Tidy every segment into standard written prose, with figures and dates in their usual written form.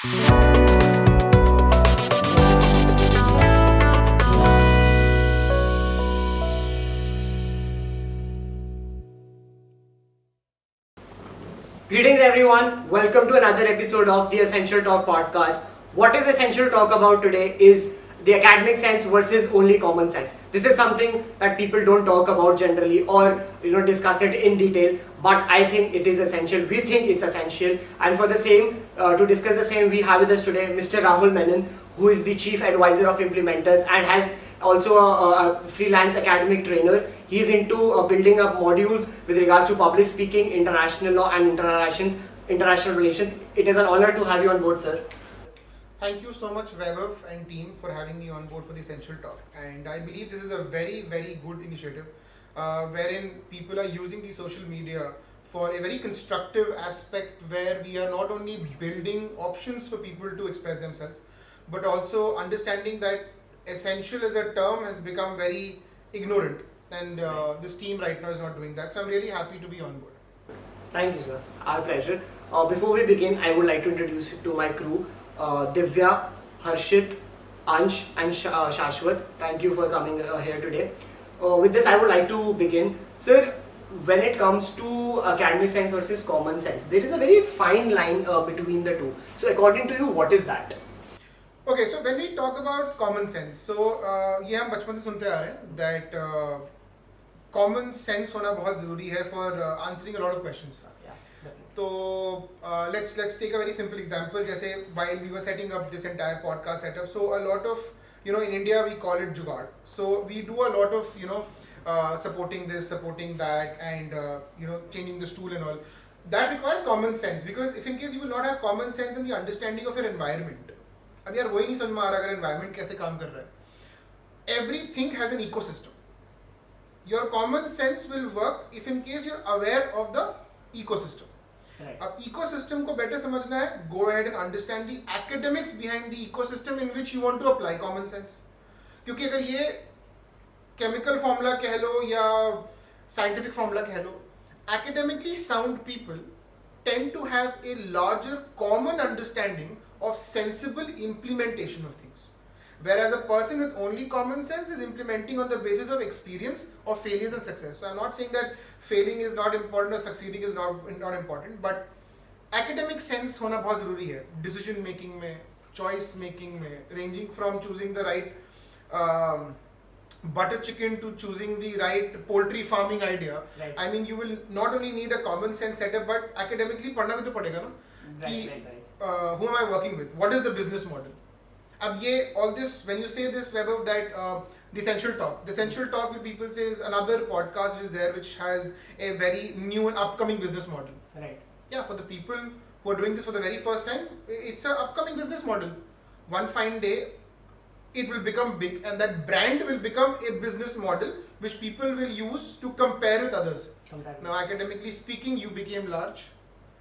Greetings everyone, welcome to another episode of the Essential Talk podcast. What is Essential Talk about today is the academic sense versus only common sense. This is something that people don't talk about generally or discuss it in detail, but I think it is essential. We think it's essential, and for the same, to discuss the same, we have with us today Mr. Rahul Menon, who is the Chief Advisor of Implementers and has also a freelance academic trainer. He is into building up modules with regards to public speaking, international law and international relations. It is an honor to have you on board, sir. Thank you so much, Vaibhav and team, for having me on board for the Essential Talk. And I believe this is a very, very good initiative wherein people are using the social media for a very constructive aspect where we are not only building options for people to express themselves, but also understanding that essential as a term has become very ignorant. And this team right now is not doing that. So I'm really happy to be on board. Thank you, sir. Our pleasure. Before we begin, I would like to introduce you to my crew. Divya, Harshit, Ansh and Shashwat. Thank you for coming here today. With this, I would like to begin. Sir, when it comes to academic sense versus common sense, there is a very fine line between the two. So according to you, what is that? Okay, so when we talk about common sense, so ये हम बचपन से सुनते आ रहे हैं that common sense होना बहुत ज़रूरी है for answering a lot of questions. So let's take a very simple example. जैसे while we were setting up this entire podcast setup, so a lot of in India we call it jugaad. So we do a lot of supporting this, supporting that, and changing the stool and all. That requires common sense, because if in case you will not have common sense in the understanding of your environment, अब यार वही नहीं समझ में आ रहा अगर environment कैसे काम कर रहा है. Everything has an ecosystem. Your common sense will work if in case you're aware of the ecosystem. Right. अब ecosystem को better समझना है, go ahead and understand the academics behind the ecosystem in which you want to apply common sense. क्योंकि अगर ये chemical formula कह लो या scientific formula कह लो, academically sound people tend to have a larger common understanding of sensible implementation of things. Whereas a person with only common sense is implementing on the basis of experience of failures and success. So I'm not saying that failing is not important or succeeding is not important, but academic sense होना बहुत ज़रूरी है. Decision making में, choice making में, ranging from choosing the right butter chicken to choosing the right poultry farming idea. Right. I mean, you will not only need a common sense setup, but academically पढ़ना भी तो पड़ेगा ना. Right. Who am I working with? What is the business model? अब ये all this, when you say this, Vaibhav, that the Essential Talk with people say is another podcast which is there, which has a very new and upcoming business model. Right. Yeah, for the people who are doing this for the very first time, it's an upcoming business model. One fine day, it will become big, and that brand will become a business model which people will use to compare with others. Now, academically speaking, you became large,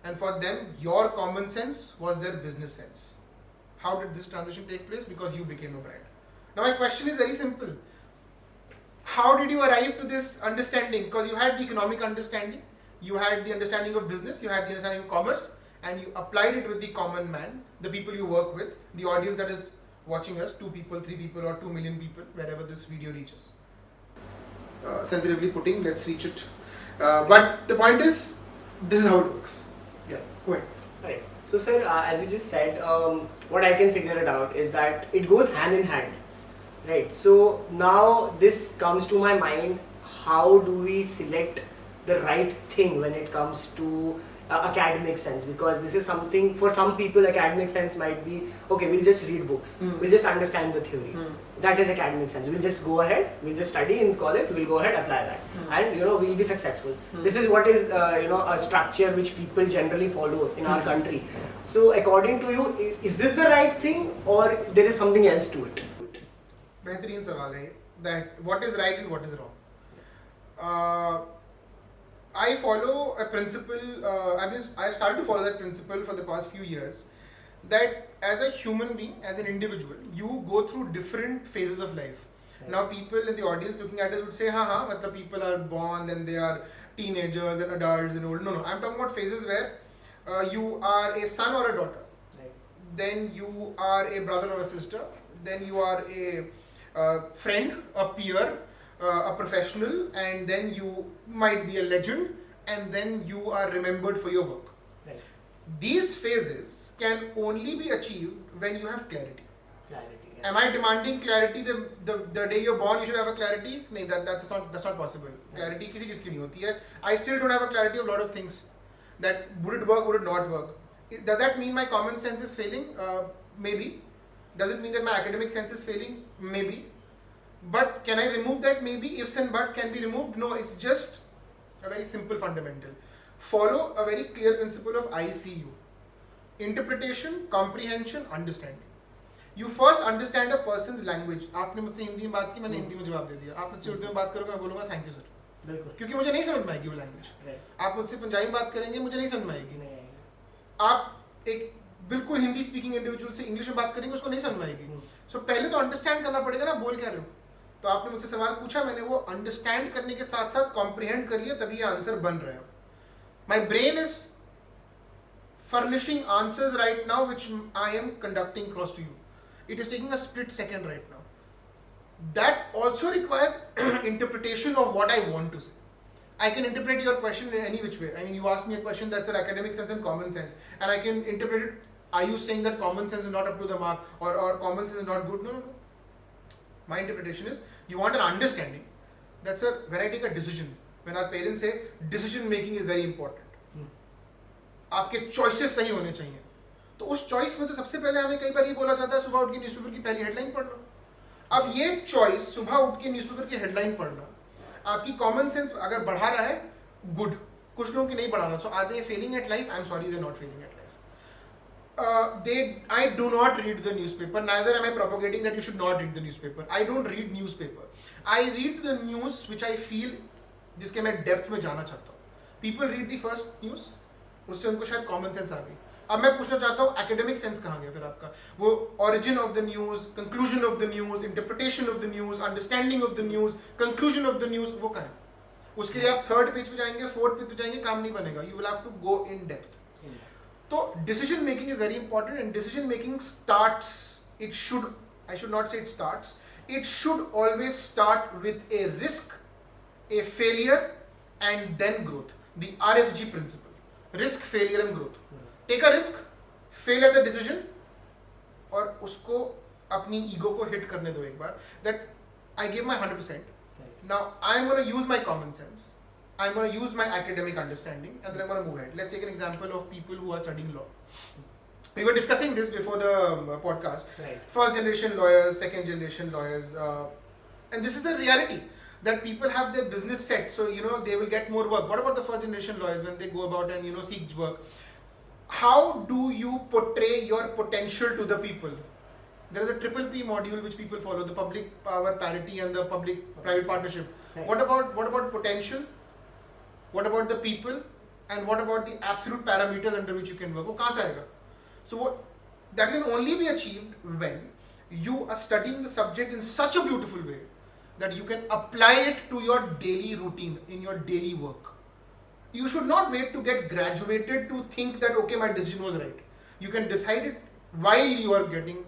and for them, your common sense was their business sense. How did this transition take place? Because you became a brand. Now, my question is very simple. How did you arrive to this understanding? Because you had the economic understanding, you had the understanding of business, you had the understanding of commerce, and you applied it with the common man, the people you work with, the audience that is watching us, 2 people, 3 people, or 2 million people, wherever this video reaches. Sensitively putting, let's reach it. But the point is, this is how it works. Yeah, go ahead. Right. So, sir, as you just said, what I can figure it out is that it goes hand in hand. Right. So now this comes to my mind. How do we select the right thing when it comes to academic sense? Because this is something, for some people academic sense might be, okay, we'll just read books, we'll just understand the theory. That is academic sense. We'll just go ahead, we'll just study in college, we'll go ahead, apply that, and we'll be successful. This is what is a structure which people generally follow in our country. So according to you, is this the right thing or there is something else to it? बेहतरीन सवाल है that what is right and what is wrong. I follow a principle, I've started to follow that principle for the past few years, that as a human being, as an individual, you go through different phases of life. Right. Now people in the audience looking at us would say, matlab people are born, then they are teenagers and adults and old. No, I'm talking about phases where you are a son or a daughter. Right. then you are a brother or a sister, then you are a friend, a peer, a professional, and then you might be a legend, and then you are remembered for your work. Right. These phases can only be achieved when you have clarity. Clarity. Am I demanding clarity the day you're born you should have a clarity? No, that's not possible. Clarity किसी चीज़ की नहीं होती है. I still don't have a clarity of a lot of things. That would it work, would it not work? Does that mean my common sense is failing? Maybe. Does it mean that my academic sense is failing? Maybe. But can I remove that? Maybe. Ifs and buts can be removed? No, it's just a very simple fundamental. Follow a very clear principle of ICU. Interpretation, comprehension, understanding. You first understand a person's language. आपने मुझसे हिंदी में बात की, मैंने हिंदी में जवाब दे दिया. आप मुझसे उर्दू में बात करोगे, मैं बोलूँगा थैंक यू सर. बिल्कुल. क्योंकि मुझे नहीं समझ में आएगी वो लैंग्वेज. आप मुझसे पंजाबी में बात करेंगे, मुझे नहीं समझ में आएगी. आप एक बिल्कुल हिंदी स्पीकिंग इंडिविजुअल से इंग्लिश में बात करेंगे, उसको नहीं समझ में आएगी. सो पहले तो अंडरस्टैंड करना पड़ेगा ना, बोल क्या रहे हो. तो आपने मुझसे सवाल पूछा, मैंने वो अंडरस्टैंड करने के साथ साथ कॉम्प्रिहेंड कर लिया, तभी ये आंसर बन रहा है. My brain is furnishing answers right now which I am conducting across to you. It is taking a split second right now. That also requires interpretation of what I want to say. I can interpret your question in any which way. I mean, you asked me a question that's an academic sense and common sense, and I can interpret it. Are you saying that common sense is not up to the mark, or common sense is not good? No. My interpretation is, you want an understanding. That's when I take a decision. When our parents say decision making is very important. आपके choices सही होने चाहिए. तो उस choice में तो सबसे पहले हमें कई बार ये बोला जाता है सुबह उठ के न्यूज़पेपर की पहली हेडलाइन पढ़ना. अब ये चॉइस सुबह उठ के न्यूज़पेपर की हेडलाइन पढ़ना आपकी कॉमन सेंस अगर बढ़ा रहा है, गुड. कुछ लोगों की नहीं बढ़ा रहा. So are they failing at life? I am sorry, they are not failing at life. I do not read the newspaper. Neither am I propagating that you should not read the newspaper. I don't read newspaper. I read the news which I feel जिसके मैं depth में जाना चाहता हूँ. People read the first news, उससे उनको शायद common sense आ गई. अब मैं पूछना चाहता हूँ एकेडमिक सेंस कहाँ गया फिर आपका? वो origin of the news, conclusion of the news, interpretation of the news, understanding of the news, conclusion of the news, वो कहाँ है? उसके लिए आप थर्ड पेज पे जाएंगे, फोर्थ पेज पे जाएंगे, काम नहीं बनेगा. You will have to go in depth. तो decision making is very important, and decision making starts, it should, I should not say it starts, it should always start with a risk, a failure, and then growth. The RFG principle: risk, failure, and growth. Take a risk, fail at the decision, और उसको अपनी ego को hit करने दो एक बार. That I gave my 100%. Now I am going to use my common sense. I am going to use my academic understanding, and then I am going to move ahead. Let's take an example of people who are studying law. We were discussing this before the podcast. Right. First generation lawyers, second generation lawyers, and this is a reality that people have their business set, so they will get more work. What about the first generation lawyers when they go about and seek work? How do you portray your potential to the people? There is a triple P module which people follow: the public power parity and the public private partnership. Right. What about potential? What about the people? And what about the absolute parameters under which you can work? वो कहाँ से आएगा? So that can only be achieved when you are studying the subject in such a beautiful way that you can apply it to your daily routine, in your daily work. You should not wait to get graduated to think that okay, my decision was right. You can decide it while you are getting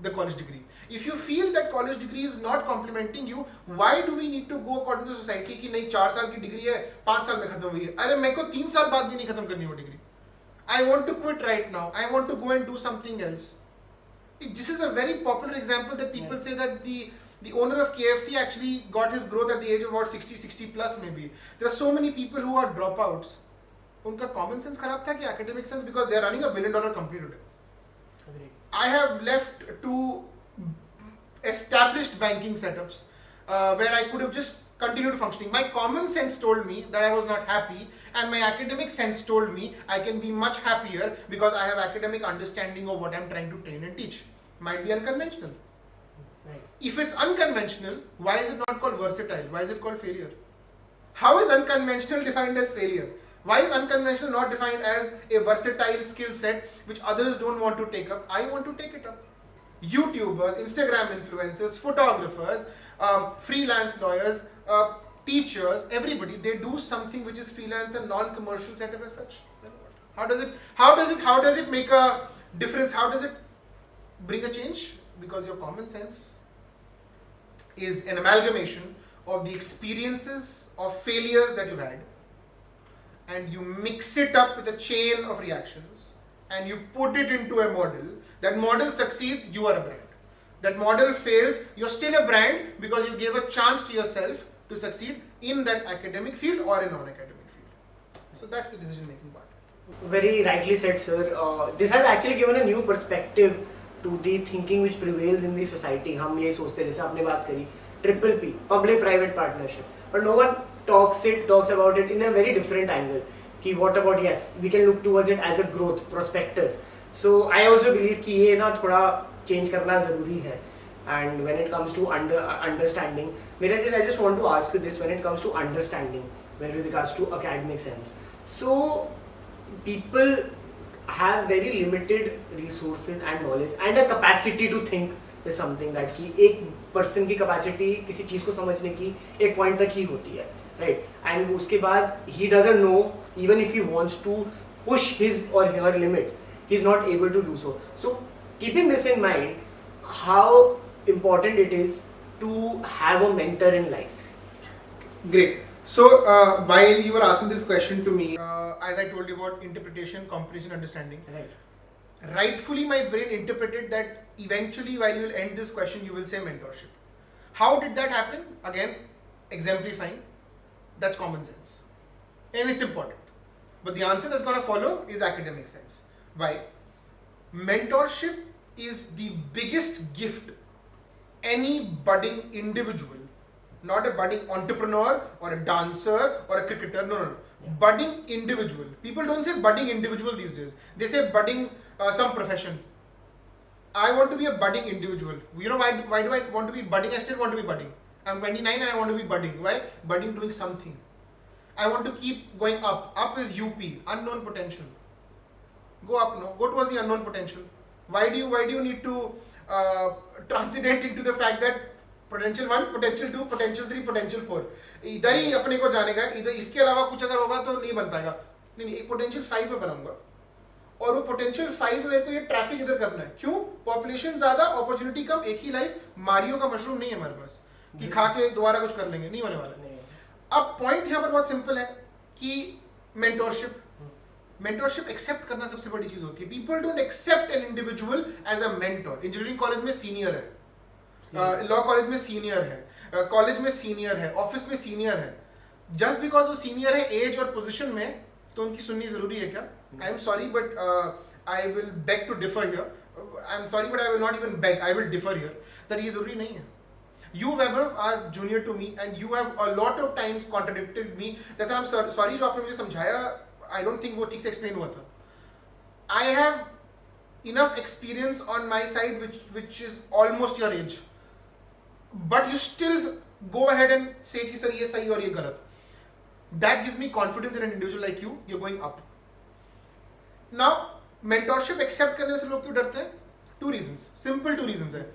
the college degree. If you feel that college degree is not complementing you, why do we need to go according to society कि नहीं 4 साल की degree है, 5 साल में खत्म हुई है. अरे मेरे को 3 साल बाद भी नहीं खत्म करनी वो degree. I want to quit right now. I want to go and do something else. This is a very popular example that people say that the owner of KFC actually got his growth at the age of about 60 plus maybe. There are so many people who are dropouts. उनका common sense खराब था कि academic sense, because they are running a $1 billion company today. Agreed. I have left 2 established banking setups where I could have just continued functioning. My common sense told me that I was not happy, and my academic sense told me I can be much happier because I have academic understanding of what I'm trying to train and teach. Might be unconventional. Right. If it's unconventional, why is it not called versatile? Why is it called failure? How is unconventional defined as failure? Why is unconventional not defined as a versatile skill set which others don't want to take up? I want to take it up. YouTubers, Instagram influencers, photographers, freelance lawyers, teachers, everybody, they do something which is freelance and non-commercial setup as such. How does it make a difference. How does it bring a change? Because your common sense is an amalgamation of the experiences of failures that you've had, and you mix it up with a chain of reactions and you put it into a model. That model succeeds, you are a brand. That model fails, you're still a brand because you gave a chance to yourself to succeed in that academic field or a non-academic field. So that's the decision making part. Very rightly said, sir. This has actually given a new perspective to the thinking which prevails in the society. हम ये सोचते जैसे आपने बात करी triple P public private partnership, but no one talks about it in a very different angle. कि what about, yes, we can look towards it as a growth prospectus. So I also believe कि ये ना थोड़ा change करना ज़रूरी है. And when it comes to understanding, I just want to ask you this: when it comes to understanding, when with regards to academic sense, so people have very limited resources and knowledge and a capacity to think is something that कि एक person की capacity किसी चीज़ को समझने की एक point तक ही होती है, right? And उसके बाद he doesn't know, even if he wants to push his or her limits, he is not able to do so. So keeping this in mind, how important it is to have a mentor in life? Great. So while you were asking this question to me, as I told you about interpretation, comprehension, understanding, Right. rightfully my brain interpreted that eventually while you will end this question you will say mentorship. How did that happen? Again, exemplifying, that's common sense and it's important, but the answer that's going to follow is academic sense. Why? Mentorship is the biggest gift any budding individual, not a budding entrepreneur or a dancer or a cricketer, no. Yeah. Budding individual. People don't say budding individual these days. They say budding some profession. I want to be a budding individual. You know why do I want to be budding? I still want to be budding. I'm 29 and I want to be budding. Why? Budding doing something. I want to keep going up. Up is UP, unknown potential. Go up, no. Go towards the unknown potential. Why do you need to transcendent into the fact that potential 1, potential 2, potential 3, potential 4. इधर ही अपने को जाने का, इधर इसके अलावा कुछ अगर होगा तो नहीं बन पाएगा. नहीं, एक potential 5 में बनाऊंगा और वो potential 5 में मेरे को ये ट्रैफिक इधर करना है. क्यों? पॉपुलेशन ज्यादा, अपॉर्चुनिटी कम, एक ही लाइफ. मारियो का मशरूम नहीं है हमारे पास कि खा के दोबारा कुछ कर लेंगे, नहीं होने वाला. अब पॉइंट यहाँ पर बहुत सिंपल है कि मेंटोरशिप एक्सेप्ट करना सबसे बड़ी चीज होती है. People don't accept an individual as a mentor. Engineering college में सीनियर है, लॉ कॉलेज में सीनियर है, कॉलेज में सीनियर है, ऑफिस में सीनियर है. जस्ट बिकॉज वो सीनियर है एज और पोजीशन में, तो उनकी सुननी जरूरी है क्या? I am sorry but I will beg to differ here. I am sorry but I will not even beg, I will differ here. That ये जरूरी नहीं है. You Vaibhav are junior to me and you have a lot of times contradicted me. That's why I'm sorry जो आपने मुझे समझाया, I don't think वो ठीक से explain हुआ था. I have enough experience on my side which is almost your age, but you still go ahead and say कि सर ये सही और ये गलत. That gives me confidence in an individual like you. You're going up. Now mentorship accept करने से लोग क्यों डरते हैं? 2 reasons. Simple 2 reasons है.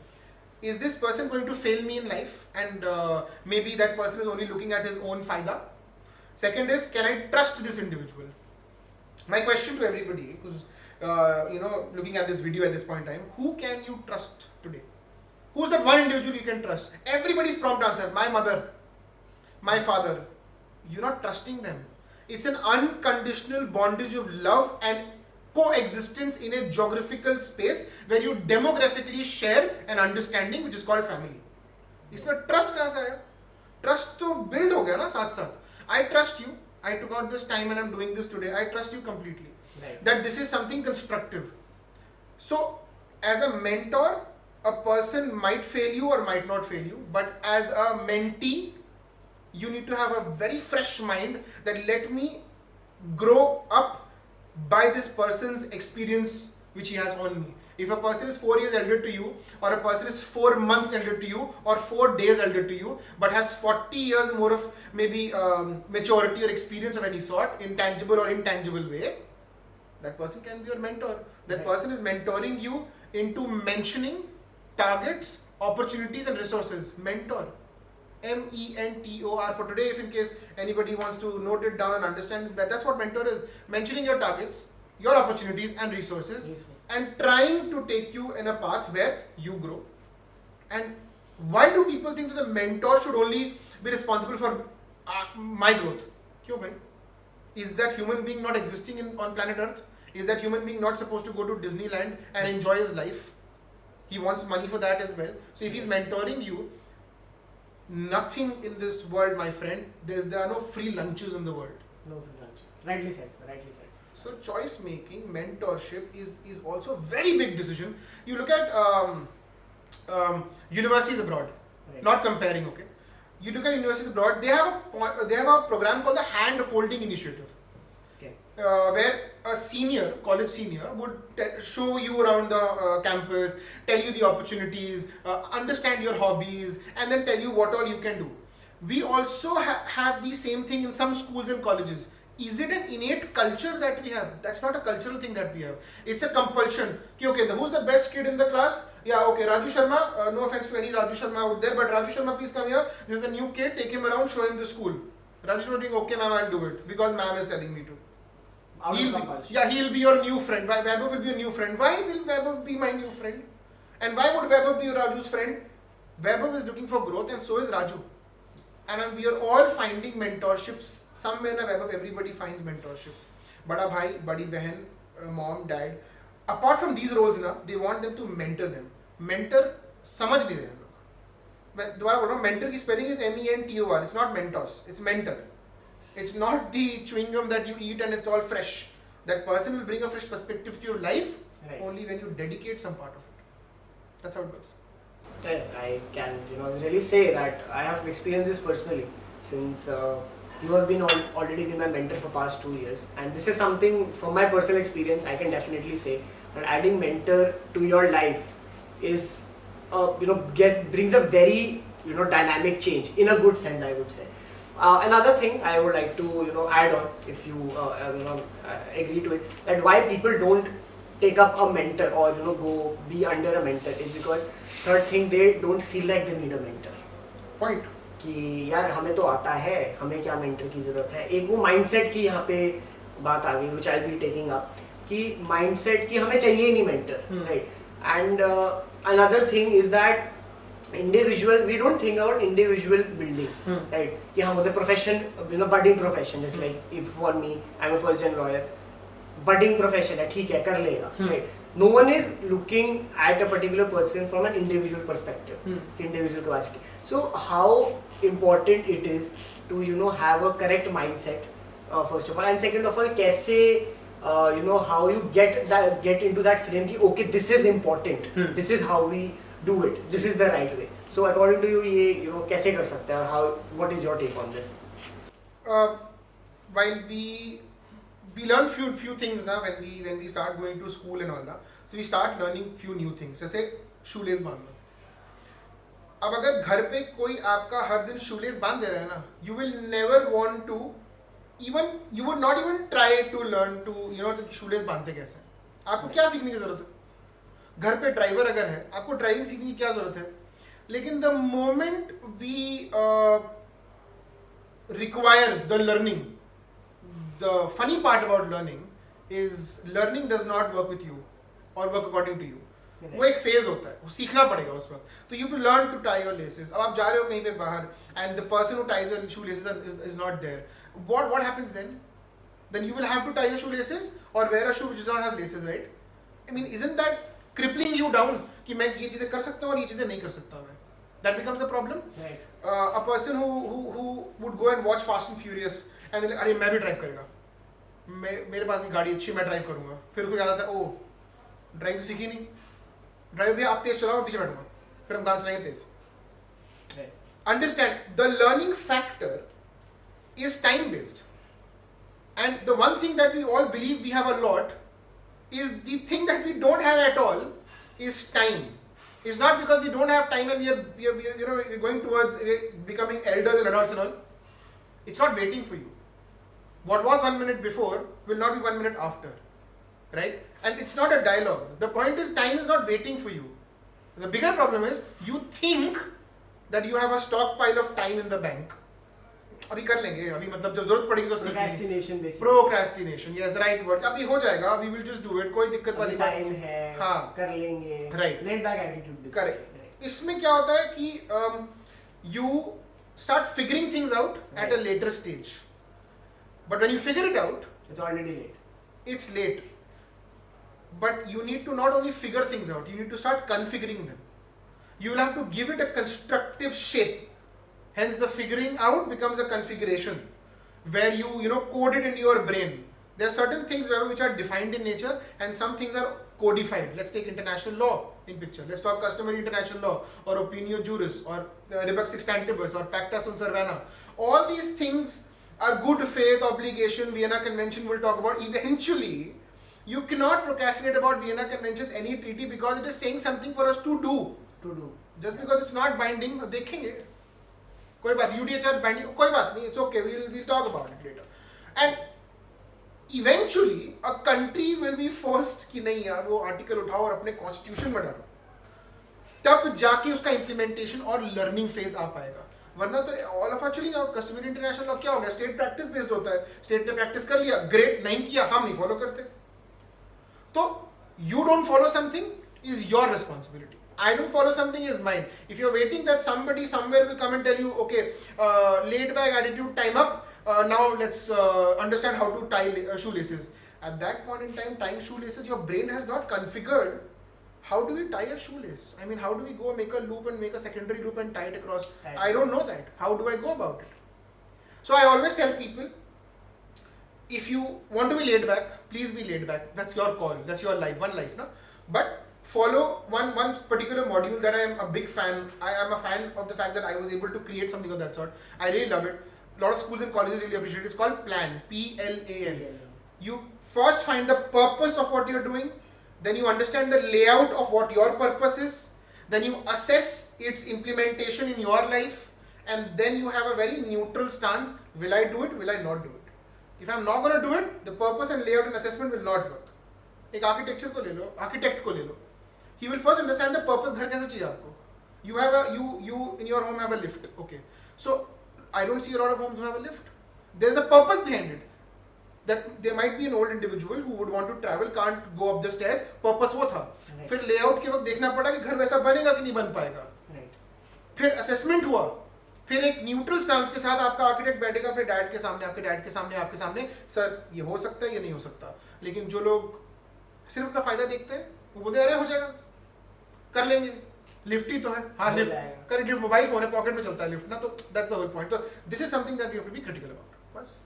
Is this person going to fail me in life? And maybe that person is only looking at his own faida. Second is, can I trust this individual? My question to everybody who's looking at this video at this point in time: who can you trust today? Who's that one individual you can trust? Everybody's prompt answer: my mother, my father. You're not trusting them. It's an unconditional bondage of love and coexistence in a geographical space where you demographically share an understanding which is called family. इसमें trust कहाँ से आया? Trust तो build हो गया ना साथ साथ. I trust you. I took out this time and I'm doing this today. I trust you completely. Right. That this is something constructive. So as a mentor, a person might fail you or might not fail you, but as a mentee, you need to have a very fresh mind that let me grow up by this person's experience which he has on me. If a person is 4 years elder to you, or a person is 4 months elder to you, or 4 days elder to you, but has 40 years more of maybe maturity or experience of any sort, in tangible or intangible way, that person can be your mentor. That person is mentoring you into mentioning targets, opportunities and resources. Mentor. MENTOR for today, if in case anybody wants to note it down and understand that, that's what mentor is. Mentioning your targets, your opportunities and resources and trying to take you in a path where you grow. And why do people think that the mentor should only be responsible for my growth? Kyun bhai? Is that human being not existing on planet Earth? Is that human being not supposed to go to Disneyland and enjoy his life? He wants money for that as well. So if he's mentoring you, nothing in this world, my friend, there are no free lunches in the world. No free lunch. Rightly said, sir. Rightly said. So choice making, mentorship is also a very big decision. You look at universities abroad, Right. not comparing, okay? You look at universities abroad, they have a program called the Hand Holding Initiative, Okay. where a college senior would show you around the campus, tell you the opportunities, understand your hobbies, and then tell you what all you can do. We also have the same thing in some schools and colleges. Is it an innate culture that we have? That's not a cultural thing that we have. It's a compulsion. Okay, who's the best kid in the class? Yeah, okay, Raju Sharma. No offense to any Raju Sharma out there, but Raju Sharma, please come here. This is a new kid. Take him around, show him the school. Raju Sharma doing, okay, ma'am, I'll do it because ma'am is telling me to. Out of compulsion. He'll be your new friend. Why Vaibhav will be your new friend? Why will Vaibhav be my new friend? And why would Vaibhav be Raju's friend? Vaibhav is looking for growth, and so is Raju. And we are all finding mentorships. Somewhere in Vaibhav, everybody finds mentorship. Bada bhai, badi behan, mom, dad. Apart from these roles, they want them to mentor them. Mentor, समझ नहीं रहे हैं लोग. मैं दोबारा बोल रहा हूँ, mentor की spelling is mentor. It's not mentors. It's mentor. It's not the chewing gum that you eat and it's all fresh. That person will bring a fresh perspective to your life only when you dedicate some part of it. That's how it goes. I can, really say that I have experienced this personally, since you have been already been my mentor for past 2 years, and this is something from my personal experience I can definitely say that adding mentor to your life is, brings a very dynamic change in a good sense, I would say. Another thing I would like to add on, if you agree to it, that why people don't take up a mentor or go be under a mentor is because third thing, they don't feel like they need a mentor. Point. कि यार हमें तो आता है, हमें क्या mentor की जरूरत है. एक वो माइंडसेट की यहाँ पे बात आ गई, which I'll be taking up, कि माइंडसेट की हमें चाहिए ही नहीं mentor, right? And another thing is that individual, we don't think about individual building, right? कि हम होते profession, budding profession, just like if for me, I'm a first gen lawyer, budding profession है, ठीक है, कर लेगा, right? No one is looking at a particular person from an individual perspective, individual capacity. So how important it is to have a correct mindset, first of all, and second of all, कैसे how you get into that frame कि okay, this is important, this is how we do it, this is the right way. So according to you, ये कैसे कर सकते हैं, और how, what is your take on this? While we learn few things now when we start going to school and all that. So we start learning few new things. जैसे shoelace बांधना. अब अगर घर पे कोई आपका हर दिन shoelace बांध दे रहा है ना, you will never want to you would not even try to learn to shoelace बांधते कैसे. आपको क्या सीखने की जरूरत है? घर पे ड्राइवर अगर है, आपको ड्राइविंग सीखने की क्या जरूरत है? लेकिन the moment we require the learning, the funny part about learning is learning does not work with you or work according to you. वो एक फेज होता है, वो सीखना पड़ेगा उस वक्त. तो you have to learn to tie your laces. अब आप जा रहे हो कहीं पे बाहर and the person who ties your shoelaces is not there. What happens then? Then you will have to tie your shoelaces or wear a shoe which does not have laces, right? I mean, isn't that crippling you down कि मैं ये चीजें कर सकता हूँ और ये चीजें नहीं कर सकता मैं? That becomes a problem. Right. A person who would go and watch Fast and Furious and then अरे मैं भी ड्राइव करेगा, मेरे पास भी गाड़ी अच्छी, मैं ड्राइव करूँगा. फिर उसको क्या आता है, ओ ड्राइव तो सीखी नहीं, ड्राइव भी आप तेज चलाओ, मैं पीछे बैठूंगा, फिर हम गाना चलाएंगे तेज. Understand, the learning factor is time based, and the one thing that we all believe we have a lot is the thing that we don't have at all is time. It's not because we don't have time and we are going towards becoming elders and adults and all. It's not waiting for you. What was 1 minute before will not be 1 minute after, right? And it's not a dialogue. The point is, time is not waiting for you. The bigger problem is you think that you have a stockpile of time in the bank. अभी कर लेंगे, अभी मतलब जब जरूरत पड़ेगी तो सीख लेंगे। Procrastination basically. Procrastination, yes the right word, अभी हो जाएगा, अभी विल जस्ट डू इट, कोई दिक्कत वाली बात टाइम नहीं है, हाँ कर लेंगे, Right. Laid back attitude, correct. इसमें क्या होता है कि you start figuring things out at a later stage, but when you figure it out it's already late. it's late. But you need to not only figure things out, you need to start configuring them. You will have to give it a constructive shape. Hence the figuring out becomes a configuration where you know code it in your brain. There are certain things which are defined in nature and some things are codified. Let's take international law in picture. Let's talk customary international law or opinio juris or rebus extantibus or pacta sunt servanda. All these things are good faith obligation. Vienna Convention we'll talk about. Eventually you cannot procrastinate about Vienna Conventions, any treaty, because it is saying something for us to do. Just because it's not binding, देखेंगे कोई बात, UDHR binding कोई बात नहीं, it's okay, we'll talk about it later. And eventually a country will be forced कि नहीं यार वो आर्टिकल उठाओ और अपने कॉन्स्टिट्यूशन में डालो, तब जाके उसका इम्प्लीमेंटेशन और लर्निंग फेज आ पाएगा. वरना तो all of chilling out. Customary international law क्या हो गया, स्टेट प्रैक्टिस बेस्ड होता है, स्टेट ने प्रैक्टिस कर लिया, ग्रेट, नहीं किया हम नहीं फॉलो करते. तो you don't follow something is your responsibility. I don't follow something is mine. If you're waiting that somebody somewhere will come and tell you, okay, laid back attitude, time up, now let's understand how to tie shoelaces. At that point in time, tying shoelaces, your brain has not configured how do we tie a shoelace. I mean, how do we go make a loop and make a secondary loop and tie it across? I don't know that. How do I go about it? So I always tell people, if you want to be laid back, please be laid back. That's your call. That's your life. One life, no? But follow one particular module that I am a big fan. I am a fan of the fact that I was able to create something of that sort. I really love it. A lot of schools and colleges really appreciate it. It's called PLAN. P-L-A-N. You first find the purpose of what you're doing. Then you understand the layout of what your purpose is. Then you assess its implementation in your life. And then you have a very neutral stance. Will I do it? Will I not do it? If I'm not going to do it, the purpose and layout and assessment will not work. एक architecture को ले लो, architect को ले लो. He will first understand the purpose. घर कैसे चाहिए आपको? You have you in your home have a lift. Okay. So I don't see a lot of homes who have a lift. There is a purpose behind it. That there might be an old individual who would want to travel, can't go up the stairs. Purpose वो था. फिर layout के वक्त देखना पड़ा कि घर वैसा बनेगा कि नहीं बन पाएगा. फिर assessment हुआ. फिर एक न्यूट्रल स्टांस के साथ आपका आर्किटेक्ट बैठेगा अपने डैड के सामने, आपके डैड के सामने, आपके सामने, सर ये हो सकता है, ये नहीं हो सकता. लेकिन जो लोग सिर्फ अपना फायदा देखते हैं वो बोलते हैं अरे हो जाएगा, कर लेंगे, लिफ्ट ही तो है, हाँ लिफ्ट कर, लिफ्ट मोबाइल फोन है, पॉकेट में चलता है लिफ्ट ना, तो दैट्स द होल पॉइंट. तो this is something that we have to be critical about. बस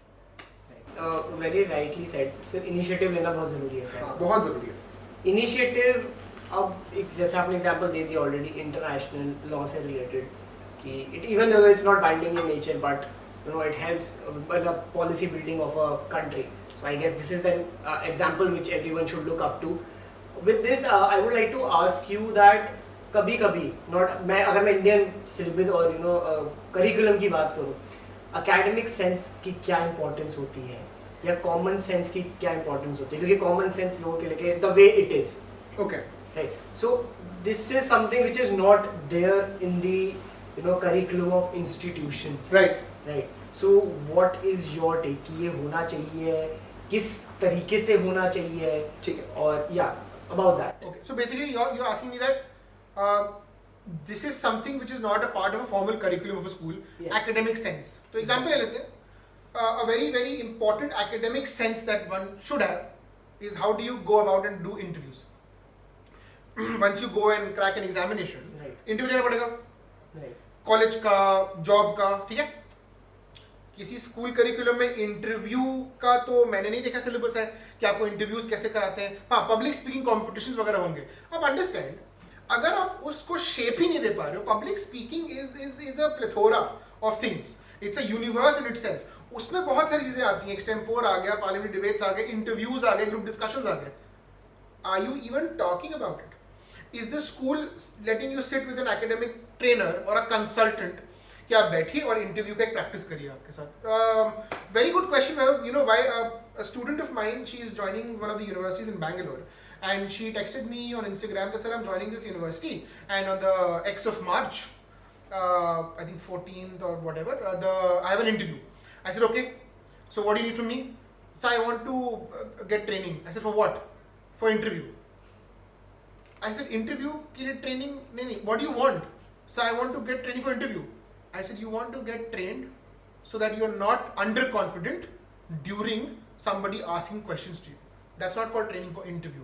वेरी राइटली सेड. सिर्फ इनिशिएटिव लेना बहुत जरूरी है. हाँ, बहुत जरूरी है इनिशिएटिव. अब एक जैसा आपने एग्जांपल दे दिया ऑलरेडी इंटरनेशनल लॉ से रिलेटेड, कि it even though it's not binding in nature, but you know it helps in the policy building of a country. So I guess this is an example which everyone should look up to. With this, I would like to ask you that कभी-कभी अगर मैं Indian syllabus और curriculum की बात करूँ, academic sense की क्या importance होती है या कॉमन सेंस की क्या इंपॉर्टेंस होती है, क्योंकि कॉमन सेंस लोगों के लिए the way it is. Okay, right. So this is something which is not there in the curriculum of institutions. Right. So what is your take कि ये होना चाहिए, किस तरीके से होना चाहिए, ठीक है, और about that. Okay, so basically you're asking me that this is something which is not a part of a formal curriculum of a school. Yes. Academic sense. तो example ले लेते हैं. A very very important academic sense that one should have is how do you go about and do interviews. Once you go and crack an examination, interview देना पड़ेगा. College का, job का, ठीक है. किसी स्कूल करिकुलम में interview का तो मैंने नहीं देखा सिलेबस है कि आपको इंटरव्यूज कैसे कराते हैं. हाँ, पब्लिक स्पीकिंग कॉम्पिटिशंस वगैरह होंगे. अब अंडरस्टैंड, अगर आप उसको शेप ही नहीं दे पा रहे हो, public speaking is a plethora of things, it's a universe in itself. उसमें बहुत सारी चीजें आती हैं, एक्सटेम्पोर आ गया, पार्लियामेंट्री डिबेट्स आ गए, इंटरव्यूज आ गए, ग्रुप डिस्कशंस आ गए. Are you even talking about it? Is the school letting you sit with an academic trainer or a consultant कि आप बैठिए और इंटरव्यू का एक प्रैक्टिस करिए आपके साथ? Very good question. You know, why a student of mine, she is joining one of the universities in Bangalore, and she texted me on Instagram that, sir, I'm joining this university, and on the X of March I think 14th or whatever, I have an interview. I said, okay, so what do you need from me? So I want to get training. I said, for what? For interview. I said, interview ke liye training? Nahi. What do you want? So I want to get training for interview. I said, you want to get trained so that you're not underconfident during somebody asking questions to you. That's not called training for interview.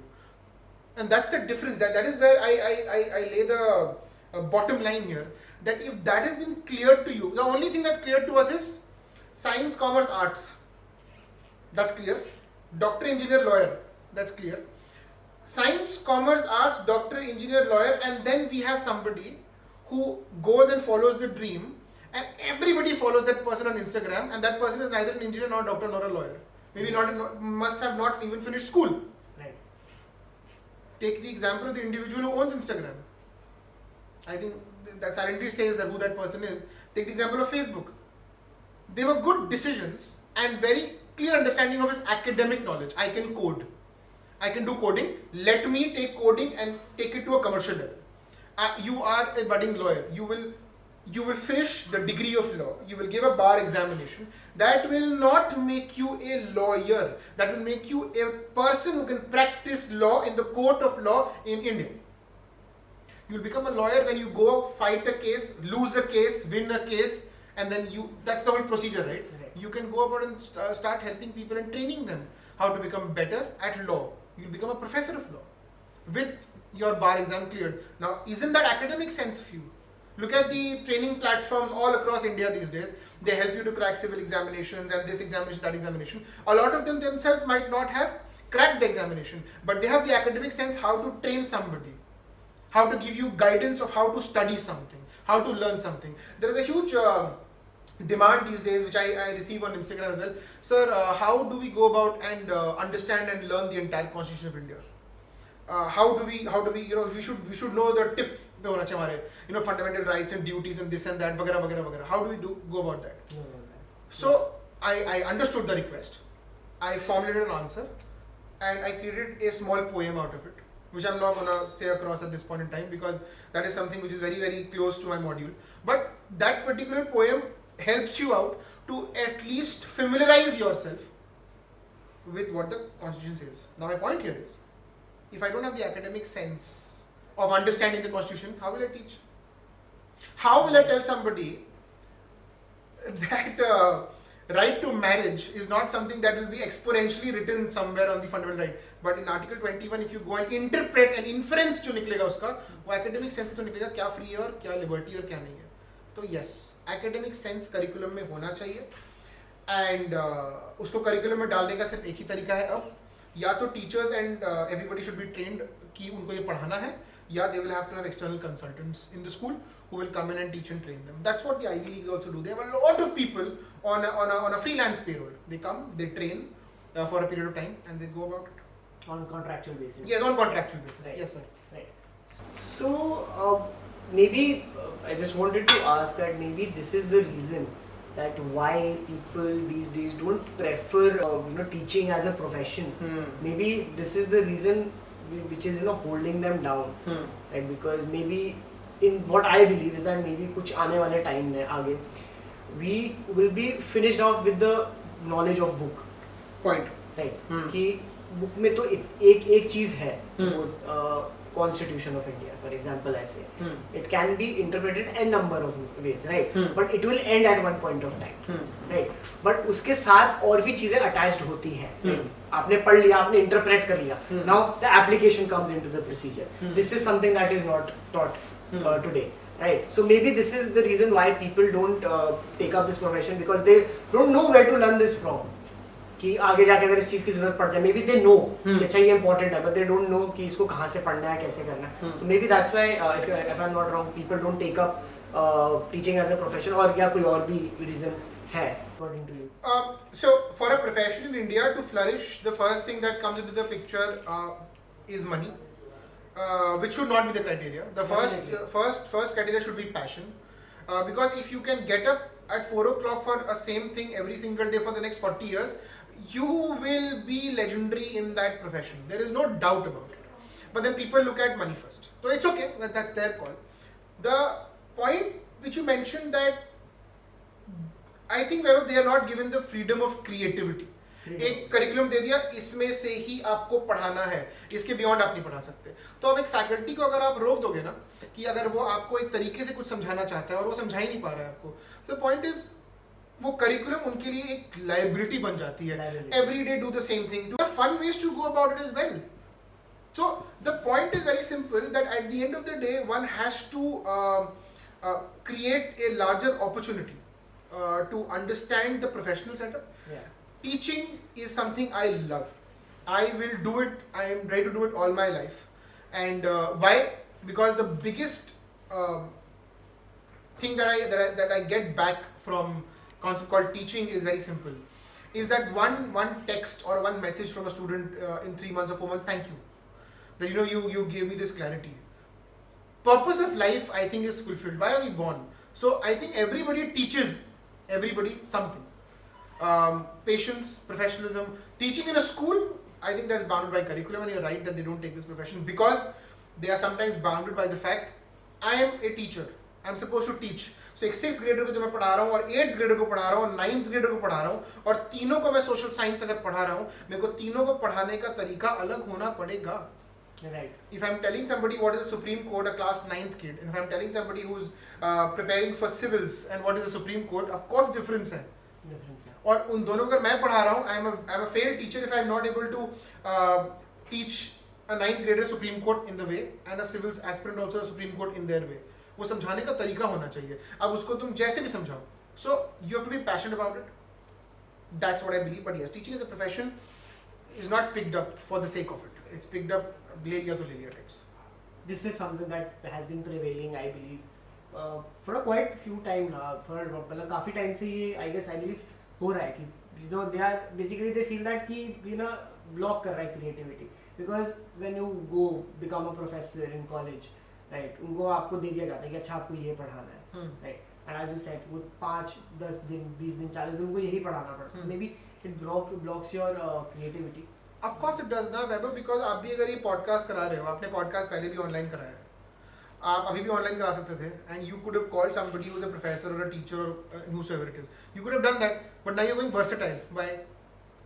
And that's the difference. That is where I lay the bottom line here. That if that has been clear to you, the only thing that's clear to us is science, commerce, arts. That's clear. Doctor, engineer, lawyer. That's clear. Science, commerce, arts, doctor, engineer, lawyer, and then we have somebody who goes and follows the dream, and everybody follows that person on Instagram, and that person is neither an engineer nor a doctor nor a lawyer. Maybe must have not even finished school. Right. Take the example of the individual who owns Instagram. I think that silently says that who that person is. Take the example of Facebook. They were good decisions and very clear understanding of his academic knowledge. I can code. I can do coding. Let me take coding and take it to a commercial level. You are a budding lawyer. You will finish the degree of law. You will give a bar examination. That will not make you a lawyer. That will make you a person who can practice law in the court of law in India. You will become a lawyer when you go fight a case, lose a case, win a case, and then that's the whole procedure, right? You can go about and start helping people and training them how to become better at law. You'll become a professor of law with your bar exam cleared. Now, isn't that academic sense of you? Look at the training platforms all across India these days. They help you to crack civil examinations and this examination, that examination. A lot of them themselves might not have cracked the examination, but they have the academic sense how to train somebody, how to give you guidance of how to study something, how to learn something. There is a huge demand these days, which I receive on Instagram as well. Sir, how do we go about and understand and learn the entire Constitution of India? How do we, we should know the tips, fundamental rights and duties and this and that, vagara, vagara, vagara. How do we go about that? So I understood the request. I formulated an answer and I created a small poem out of it, which I'm not going to say across at this point in time because that is something which is very, very close to my module. But that particular poem helps you out to at least familiarize yourself with what the Constitution says. Now my point here is, if I don't have the academic sense of understanding the Constitution, how will I teach? How will I tell somebody that right to marriage is not something that will be exponentially written somewhere on the fundamental right, but in Article 21 if you go and interpret and inference जो निकलेगा उसका, वो academic sense तो निकलेगा क्या free है और क्या liberty और क्या नहीं है. तो yes, academic sense curriculum में होना चाहिए and उसको curriculum में डालने का सिर्फ एक ही तरीका है अब, या तो teachers and everybody should be trained कि उनको ये पढ़ाना है, या they will have to have external consultants in the school who will come in and teach and train them. That's what the Ivy Leagues also do. They have a lot of people on a freelance payroll. They come, they train for a period of time, and they go about it. On contractual basis. Yes, on contractual basis. Right. Yes, sir. Right. So maybe I just wanted to ask that maybe this is the reason that why people these days don't prefer teaching as a profession. Maybe this is the reason which is holding them down, right? Because maybe in what I believe is that maybe कुछ आने वाले time में आगे we will be finished off with the knowledge of book. Point. Right. कि book में तो एक चीज है, Constitution of India, for example, I say. It can be interpreted a number of ways, right? But it will end at one point of time, right? But उसके साथ और भी चीजें attached होती हैं. Right? आपने पढ़ लिया, आपने interpret कर लिया. Now the application comes into the procedure. This is something that is not taught today, right? So maybe this is the reason why people don't take up this profession, because they don't know where to learn this from. कि आगे जाके अगर इस चीज की जरूरत पड़ जाए, maybe they know कि अच्छा ये important है, but they don't know कि इसको कहाँ से पढ़ना है, कैसे करना है. So maybe that's why if I'm not wrong, people don't take up teaching as a profession, और या कोई और भी reason है according to you. So for a profession in India to flourish, the first thing that comes into the picture is money, which should not be the criteria. The first criteria should be passion, because if you can get up at 4 o'clock for a same thing every single day for the next 40 years, you will be legendary in that profession. There is no doubt about it. But then people look at money first. So it's okay, that's their call. The point which you mentioned that I think wherever they are not given the freedom of creativity. एक curriculum दे दिया, इसमें से ही आपको पढ़ाना है, इसके beyond आप नहीं पढ़ा सकते. तो अब एक फैकल्टी को अगर आप रोक दोगे ना कि अगर वो आपको एक तरीके से कुछ समझाना चाहता है और वो समझा ही नहीं पा रहा है आपको, so the point is वो करिकुलम उनके लिए एक लाइबिलिटी बन जाती है. Every day do the same thing. Two fun ways to go about it is well. So the point is very simple that at the end of the day one has to create a larger opportunity to understand the professional setup. Yeah. Teaching is something I love. I will do it. I am ready to do it all my life. And why? Because the biggest thing that I get back from concept called teaching is very simple. Is that one text or one message from a student in 3 months or 4 months? Thank you. That you gave me this clarity. Purpose of life I think is fulfilled. Why are we born? So I think everybody teaches everybody something. Patience, professionalism. Teaching in a school, I think that's bounded by curriculum, and you're right that they don't take this profession because they are sometimes bounded by the fact I am a teacher. I'm supposed to teach. So एक 6th grader को जब मैं पढ़ा रहा हूँ और 8th grader को पढ़ा रहा हूँ और 9th grader को पढ़ा रहा हूँ और तीनों को मैं social science अगर पढ़ा रहा हूँ, मेरे को तीनों को पढ़ाने का तरीका अलग होना पड़ेगा. Right. If I'm telling somebody what is the Supreme Court, a class 9th kid, and if I'm telling somebody who's preparing for civils and what is the Supreme Court, of course difference है. और उन दोनों को अगर मैं पढ़ा रहा हूँ, I'm a failed teacher if I'm not able to teach a 9th grader Supreme Court in the way and a civils aspirant also a Supreme Court in their way. वो समझाने का तरीका होना चाहिए. अब उसको तुम जैसे भी समझाओ. So you have to be passionate about it. That's what I believe. But yes, teaching as a profession is not picked up for the sake of it. It's picked up ले लिया तो ले लिया types. This is something that has been prevailing, I believe, for a quite few time now. For मतलब काफी time से ये I believe हो रहा है कि they are basically they feel that कि block कर रहा है creativity because when you go become a professor in college, right, उनको आपको दे दिया जाता है कि अच्छा आपको ये पढ़ाना है, right, and as you said वो 5-10 दिन 20 दिन 40 दिन उनको यही पढ़ाना पड़ता है. Maybe it blocks your creativity. Of course it does ना Weber, because आप भी अगर ये podcast करा रहे हो, आपने podcast पहले भी online कराया है, आप अभी भी online करा सकते थे, and you could have called somebody who's a professor or a teacher or whosoever it is. You could have done that, but now you're going versatile. Why?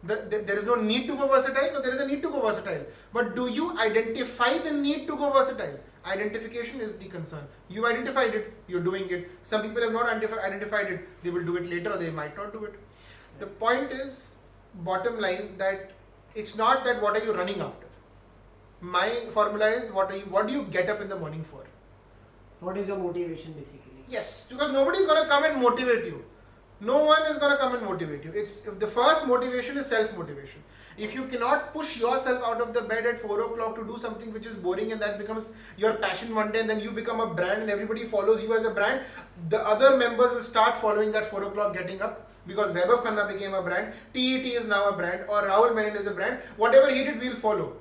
There is no need to go versatile. No, there is a need to go versatile. But do you identify the need to go versatile? Identification is the concern. You identified it, you're doing it. Some people have not identified it. They will do it later or they might not do it. The point is, bottom line, that it's not that what are you running after. My formula is what do you get up in the morning for? What is your motivation basically? Yes, because nobody is going to come and motivate you. No one is going to come and motivate you. If the first motivation is self-motivation. If you cannot push yourself out of the bed at 4 o'clock to do something which is boring and that becomes your passion one day and then you become a brand and everybody follows you as a brand, the other members will start following that 4 o'clock getting up. Because Web of Khanna became a brand, TET is now a brand, or Rahul Menon is a brand. Whatever he did, we'll follow.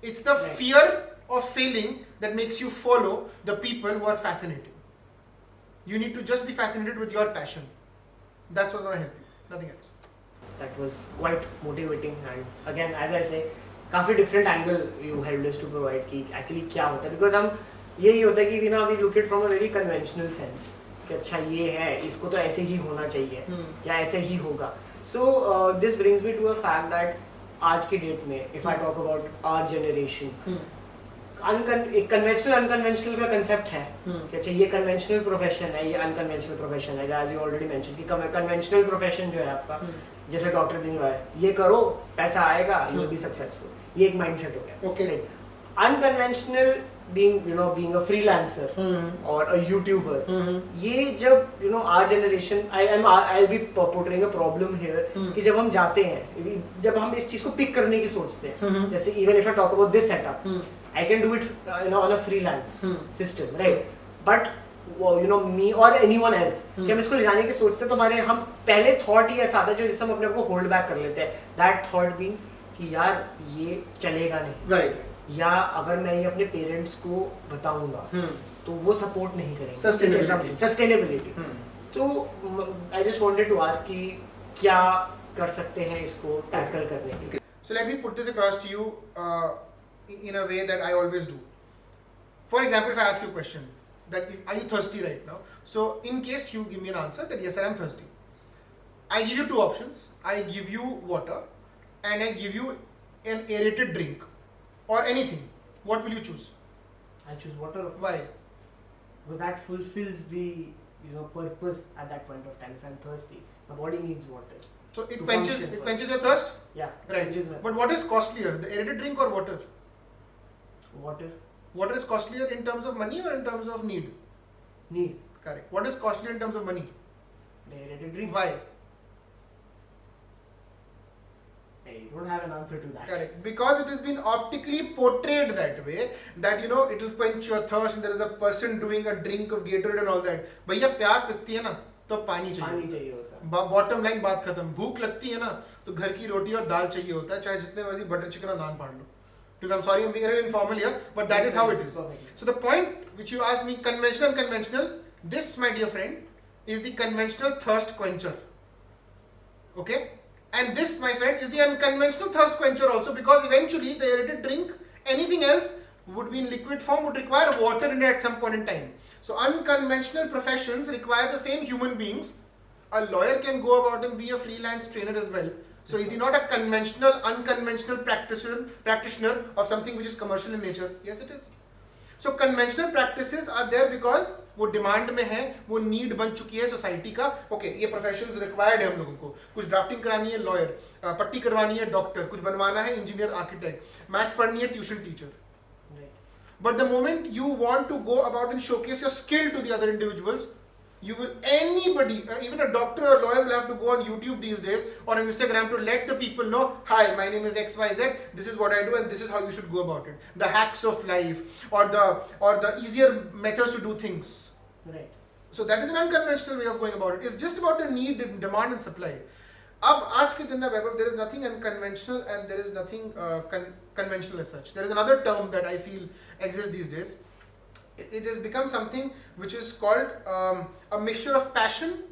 It's the fear of failing that makes you follow the people who are fascinating. You need to just be fascinated with your passion. That's what's going to help you. Nothing else. That was quite motivating, and again, as I say, काफी different angle you helped us to provide कि actually क्या होता है, because हम यही होता है कि we look at from a very conventional sense कि अच्छा ये है, इसको तो ऐसे ही होना चाहिए या ऐसे ही होगा. So this brings me to a fact that आज के डेट में if I talk about our generation, एक कन्वेंशनल अनकन्वेंशनल का कंसेप्ट है कि अच्छा ये कन्वेंशनल प्रोफेशन है, ये अनकन्वेंशनल प्रोफेशन है. एज यू ऑलरेडी मेंशन कि कन्वेंशनल प्रोफेशन जो है आपका जैसे डॉक्टर दिन है, ये करो पैसा आएगा, यू विल बी सक्सेसफुल, ये एक माइंडसेट हो गया. Okay. Unconventional being a freelancer or a YouTuber, ये जब our generation, I'll be portraying a problem here कि जब हम जाते हैं, जब हम इस चीज को पिक करने की सोचते हैं, जैसे even if I talk about this setup, I can do it on a freelance system, right? But me or anyone else कि हम इसको ले जाने की सोचते हैं तो हमारे हम पहले थॉट ही ऐसा आता है जो जिससे हम अपने आप को होल्ड बैक कर लेते हैं. दैट थॉट बीइंग कि यार ये चलेगा नहीं, राइट, या अगर मैं ये अपने पेरेंट्स को बताऊंगा तो वो सपोर्ट नहीं करेंगे. सस्टेनेबिलिटी. तो I just wanted to ask कि क्या कर सकते हैं इसको टैकल करने के लिए. So let me put this across to you in a way that I always do. For example, if I ask you a question, that if, are you thirsty right now? So in case you give me an answer that yes sir, I'm thirsty, I give you two options. I give you water and I give you an aerated drink or anything. What will you choose? I choose water. Of Why? course. Because that fulfills the purpose at that point of time. If I'm thirsty, my body needs water. So it To quenches function it for quenches your thirst? Yeah. Right. Quenches my But what is costlier, the aerated drink or water? water Water is costlier in terms of money or in terms of need? need. Correct. What is costlier in terms of money? The aerated drink. Why? I don't have an answer to that. Correct. Because it has been optically portrayed that way, that it will quench your thirst and there is a person doing a drink of Gatorade and all that. भैया प्यास लगती है ना तो पानी पानी चाहिए चाहिए होता है. बॉटम लाइन बात खत्म. भूख लगती है ना तो घर की रोटी और दाल चाहिए होता है, चाहे जितने मर्जी बटर चिकन और नान फाड़ लो. Because I'm sorry I'm being a little informal here, but that is how it is. Perfectly. So the point which you asked me, conventional, unconventional, this my dear friend is the conventional thirst quencher. Okay? And this my friend is the unconventional thirst quencher also, because eventually the aerated drink, anything else would be in liquid form, would require water in it at some point in time. So unconventional professions require the same human beings. A lawyer can go about and be a freelance trainer as well. So is he not a conventional, unconventional practitioner of something which is commercial in nature? Yes, it is. So conventional practices are there because वो demand में है, वो need बन चुकी है society का. Okay, ये professions required है हम लोगों को. कुछ ड्राफ्टिंग करानी है लॉयर, पट्टी करवानी है डॉक्टर, कुछ बनवाना है इंजीनियर आर्किटेक्ट, मैथ्स पढ़नी है tuition teacher. But the moment you want to go about and showcase your skill to the other individuals, you will, anybody, even a doctor or lawyer will have to go on YouTube these days or on Instagram to let the people know, hi, my name is XYZ, this is what I do and this is how you should go about it. The hacks of life or the easier methods to do things. Right. So that is an unconventional way of going about it. It's just about the need, demand and supply. अब आज के दिन में वैभव, there is nothing unconventional and there is nothing conventional as such. There is another term that I feel exists these days. It has become something which is called a mixture of passion,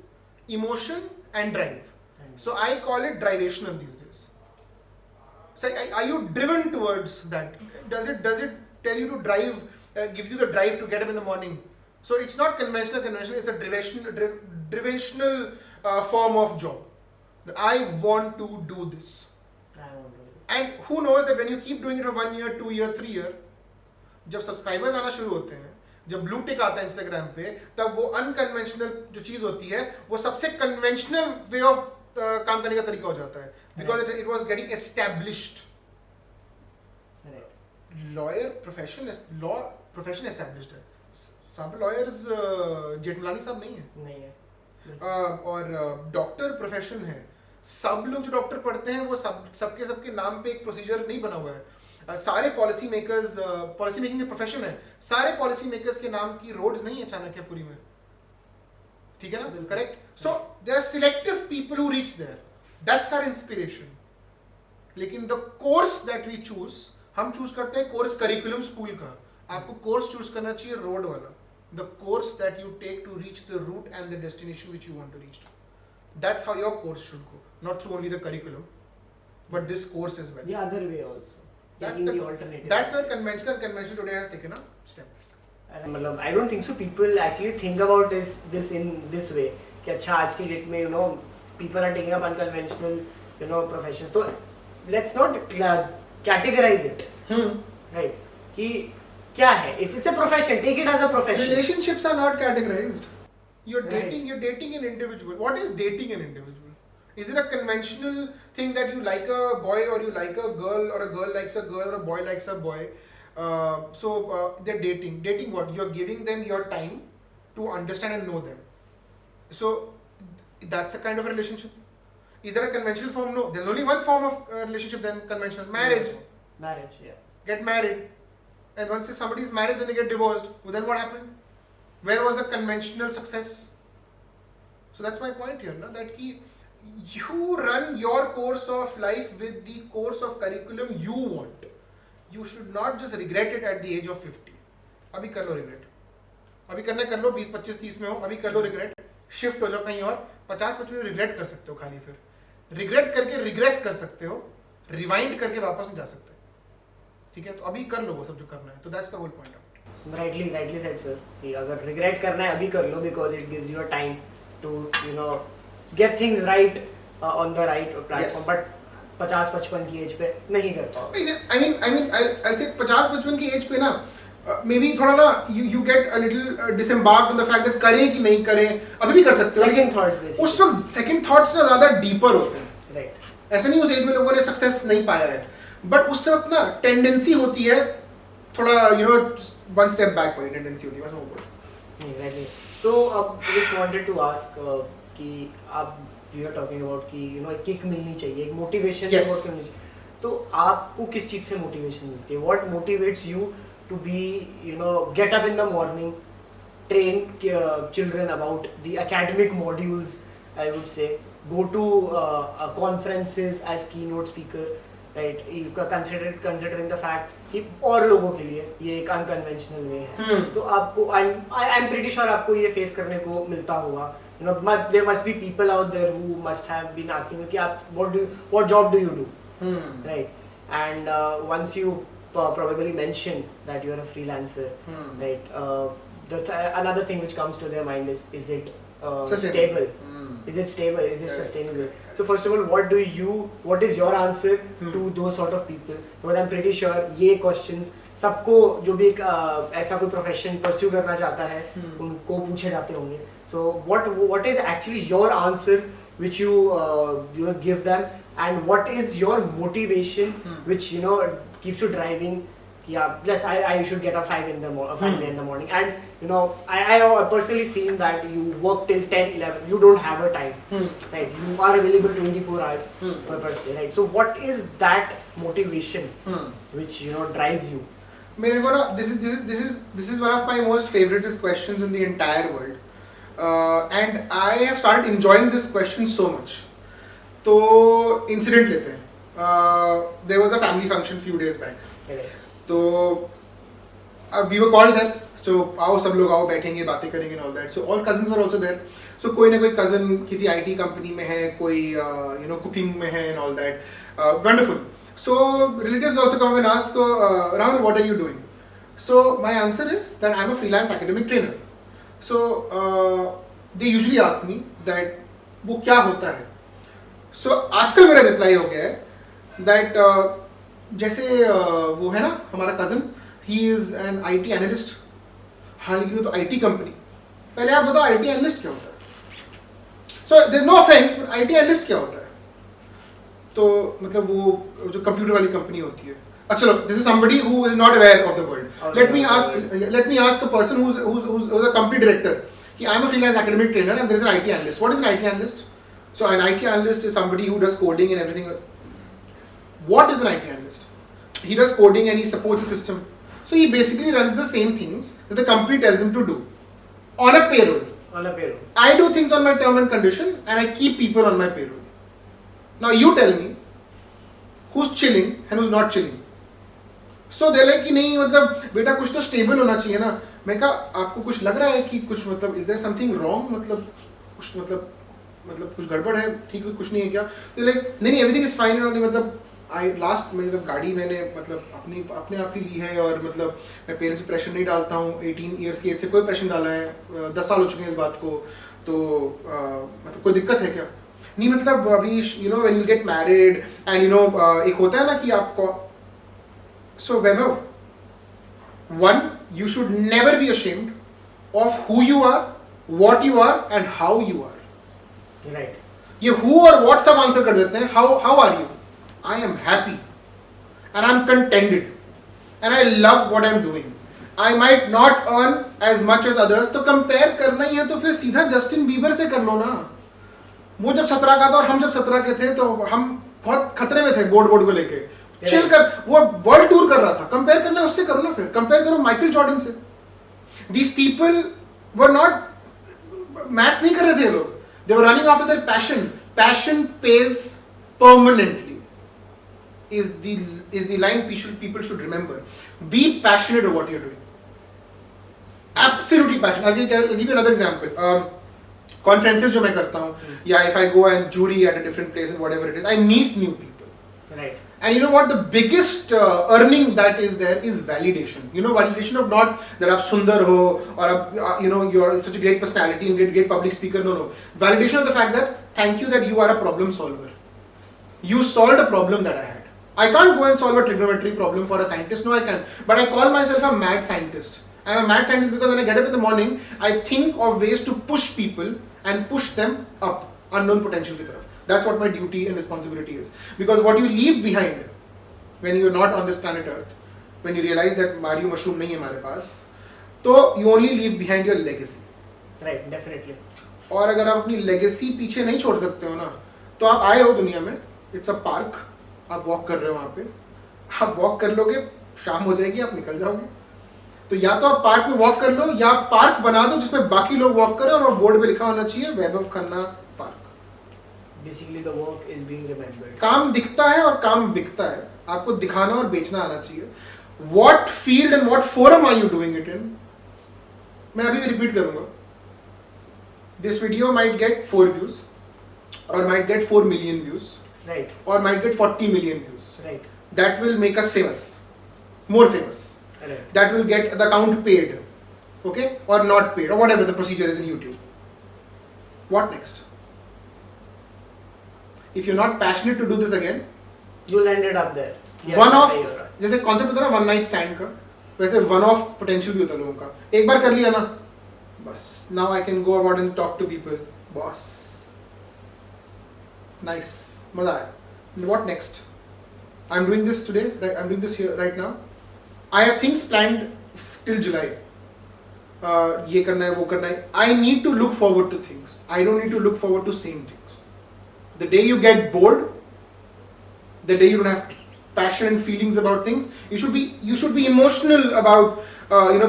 emotion and drive. So I call it drivational these days. So are you driven towards that? Does it tell you to drive, gives you the drive to get up in the morning? So it's not conventional, it's a drivational form of job. That I want to do this. And who knows that when you keep doing it for 1 year, 2 year, 3 year, जब subscribers आना शुरू होते हैं, जब blue tick आता है Instagram पे, तब वो अनकन्वेंशनल जो चीज होती है वो सबसे कन्वेंशनल वे ऑफ काम करने का तरीका हो जाता है, because it was getting established. Lawyer profession established है. साहब लॉयर्स जेठमलानी साहब नहीं है. और डॉक्टर प्रोफेशन है. सब लोग जो डॉक्टर पढ़ते हैं वो सबके नाम पे एक प्रोसीजर नहीं बना हुआ है. सारे पॉलिसी मेकर्स, पॉलिसी मेकिंग का प्रोफेशन है, सारे पॉलिसी मेकर्स के नाम की रोड्स नहीं है चाणक्यपुरी में. ठीक है ना? Correct. So there are selective people who reach there. That's our inspiration. लेकिन the course that we choose, हम चूज करते हैं कोर्स करिकुलम स्कूल का. आपको कोर्स चूज करना चाहिए रोड वाला. The course that you take to reach the route and the destination which you want to reach to. That's how your course should go, not through only the curriculum, but this course as well. The other way also. That's the alternative. That's where conventional today has taken a step. I don't think so. People actually think about this in this way. कि अच्छा आज की date में people are taking up unconventional professions. So let's not categorize it. Right? कि क्या है? It's a profession. Take it as a profession. Relationships are not categorized. You're dating an individual. What is dating an individual? Is it a conventional thing that you like a boy or you like a girl, or a girl likes a girl, or a boy likes a boy? So they're dating. Dating what? You're giving them your time to understand and know them. So that's a kind of a relationship. Is there a conventional form? No. There's only one form of relationship then conventional. Marriage. Marriage, yeah. Get married. And once somebody is married, then they get divorced. Well, then what happened? Where was the conventional success? So that's my point here, na? That you run your course of life with the course of curriculum you want. You should not just regret it at the age of 50. अभी कर लो regret. अभी करना कर लो, 20, 25, 30 में हो, अभी कर लो regret. Shift हो जाओ कहीं और, 50, 55 में regret कर सकते हो खाली फिर. Regret करके regress कर सकते हो, rewind करके वापस नहीं जा सकते. ठीक है? तो अभी कर लो वो सब जो करना है. तो that's the whole point of it. rightly said, sir. कि अगर regret करना है अभी कर लो because it gives you a time to get things right on the right platform. Yes. But 50-55 की एज पे नहीं कर पाओ. I'll say 50-55 की एज पे ना maybe थोड़ा ना you get a little disembarked on the fact that करें कि नहीं करें अभी भी कर सकते हो. Second thoughts basically. उस वक्त second thoughts ना ज़्यादा deeper होते हैं. Right. ऐसा नहीं उस एज में लोगों ने सक्सेस नहीं पाया है, बट उस वक्त ना टेंडेंसी होती है थोड़ा वन स्टेप बैक वाली टेंडेंसी होती है, बस वो बोल. Exactly. तो अब just wanted to ask कि आप we are talking about कि एक किक मिलनी चाहिए, एक मोटिवेशन Yes. मिलनी चाहिए. तो आपको किस चीज़ से मोटिवेशन मिलती है? What motivates you to be get up in the morning, train children about the academic modules, I would say, go to conferences as keynote speaker, right? Considering the fact कि और लोगों के लिए ये एक unconventional way है. तो आपको I'm pretty sure आपको ये face करने को मिलता होगा. There must be people out there who must have been asking you कि आप what job do you do, right? And once you probably mention that you are a freelancer, right? Another thing which comes to their mind is it stable? Is it stable? Is it sustainable? So first of all, what is your answer to those sort of people? Because I'm pretty sure ये questions सबको जो भी एक ऐसा कोई profession pursue करना चाहता है उनको पूछे जाते होंगे. So what is actually your answer which you give them, and what is your motivation which keeps you driving? Yeah, plus I should get up 5 in the morning, and I have personally seen that you work till 10-11. You don't have a time, right? You are available 24 hours per se, right? So what is that motivation which drives you? मेरे को ना this is one of my most favoriteest questions in the entire world, and I have started enjoying this question so much. तो incident लेते हैं. There was a family function few days back. Okay. तो we were called there, so आओ सब लोग आओ बैठेंगे बातें करेंगे and all that. So all cousins were also there. So कोई ना कोई cousin किसी IT कंपनी में है, कोई cooking में है and all that. Wonderful. So relatives also come and ask, Rahul, what are you doing? So my answer is that I'm a freelance academic trainer. So they usually ask me that वो क्या होता है. So आजकल मेरा reply हो गया है that जैसे वो है ना हमारा cousin, he is an IT analyst. हाँ लेकिन वो तो IT कंपनी. पहले आप बताओ IT एनालिस्ट क्या होता है. So there no offence, but IT analyst क्या होता है? तो मतलब वो जो कंप्यूटर वाली कंपनी होती है. अच्छा चलो, this is somebody who is not aware of the world. Let me ask a person who is a company director कि I am a freelance academic trainer and there is an IT analyst. What is an IT analyst? So an IT analyst is somebody who does coding and everything. What is an IT analyst? He does coding and he supports the system. So he basically runs the same things that the company tells him to do on a payroll. On a payroll. I do things on my term and condition and I keep people on my payroll. Now you tell me who's chilling and who's not chilling. So they're like कि नहीं मतलब बेटा कुछ तो stable होना चाहिए ना. मैं कहा आपको कुछ लग रहा है कि कुछ मतलब is there something wrong, मतलब कुछ मतलब कुछ गड़बड़ है, ठीक है कुछ नहीं है क्या? They're like नहीं everything is fine. मतलब मतलब गाड़ी मैंने मतलब अपने आप ही ली है और मतलब मैं पेरेंट्स पे प्रेशर नहीं डालता हूँ. 18 ईयर्स की एज से कोई प्रेशर डाला है, 10 साल हो चुके हैं इस बात को. तो मतलब कोई दिक्कत है क्या? नहीं मतलब अभी when you get married and एक होता है ना कि आपको. So Vaibhav, one, you should never be ashamed of who you are, what you are and how you are. Right. ये हु और व्हाट सब आंसर कर देते हैं. How are you? I am happy and I'm contented and I love what I'm doing. I might not earn as much as others. तो compare करना ही है तो फिर सीधा जस्टिन बीबर से कर लो ना. वो जब 17 का था और हम जब 17 के थे तो हम बहुत खतरे में थे बोर्ड को लेके. चिल कर, वो वर्ल्ड टूर कर रहा था. कंपेयर करना उससे करो ना. फिर कंपेयर करो माइकल जॉर्डन से. These people were not maths नहीं कर रहे थे ये लोग. They were running after their passion. Passion pays permanently. Is the line people should remember. Be passionate about what you're doing. Absolutely passionate. I'll give you another example. Conferences जो मैं करता हूँ, या if I go and jury at a different place and whatever it is, I meet new people. Right. And you know what? The biggest earning that is there is validation. You know, validation of not that आप सुंदर हो or आप, you know, you're such a great personality and great public speaker. No, no. Validation of the fact that thank you that you are a problem solver. You solved a problem that I had. I can't go and solve a trigonometry problem for a scientist. No, I can't. But I call myself a mad scientist. I'm a mad scientist because when I get up in the morning, I think of ways to push people and push them up unknown potential की तरफ. That's what my duty and responsibility is. Because what you leave behind when you're not on this planet Earth, when you realize that Mario mushroom नहीं है हमारे पास, तो you only leave behind your legacy. Right, definitely. और अगर आप अपनी legacy पीछे नहीं छोड़ सकते हो ना, तो आप आए हो दुनिया में, it's a park, आप walk कर रहे हो वहाँ पे, आप walk कर लोगे, शाम हो जाएगी, आप निकल जाओगे. तो या तो आप पार्क में वॉक कर लो या पार्क बना दो जिसमें बाकी लोग वॉक करें और बोर्ड पे लिखा होना चाहिए Vaibhav Khanna park. Basically the work is being remembered. काम दिखता है और काम बिकता है. आपको दिखाना और बेचना आना चाहिए. What field and what forum are you doing it in? मैं अभी भी रिपीट करूंगा. This video might get 4 views or might get 4 million views. Right. Or might get 40 million views. Right. That will make us famous. More famous. Right. That will get the account paid, okay, or not paid, or whatever the procedure is in YouTube. What next? If you're not passionate to do this again, You'll end it up there. Yes, one off, सही हो रहा है. जैसे concept होता है ना one night stand का, वैसे वन ऑफ पोटेंशियल भी होता है लोगों का. एक बार कर लिया ना, बस now I can go about and talk to people. Boss, nice, मजा आया. What next? I'm doing this today. I'm doing this here right now. I have things planned till July. ये करना है वो करना है. I need to look forward to things. I don't need to look forward to same things. The day you get bored, the day you don't have passion and feelings about things, you should be emotional about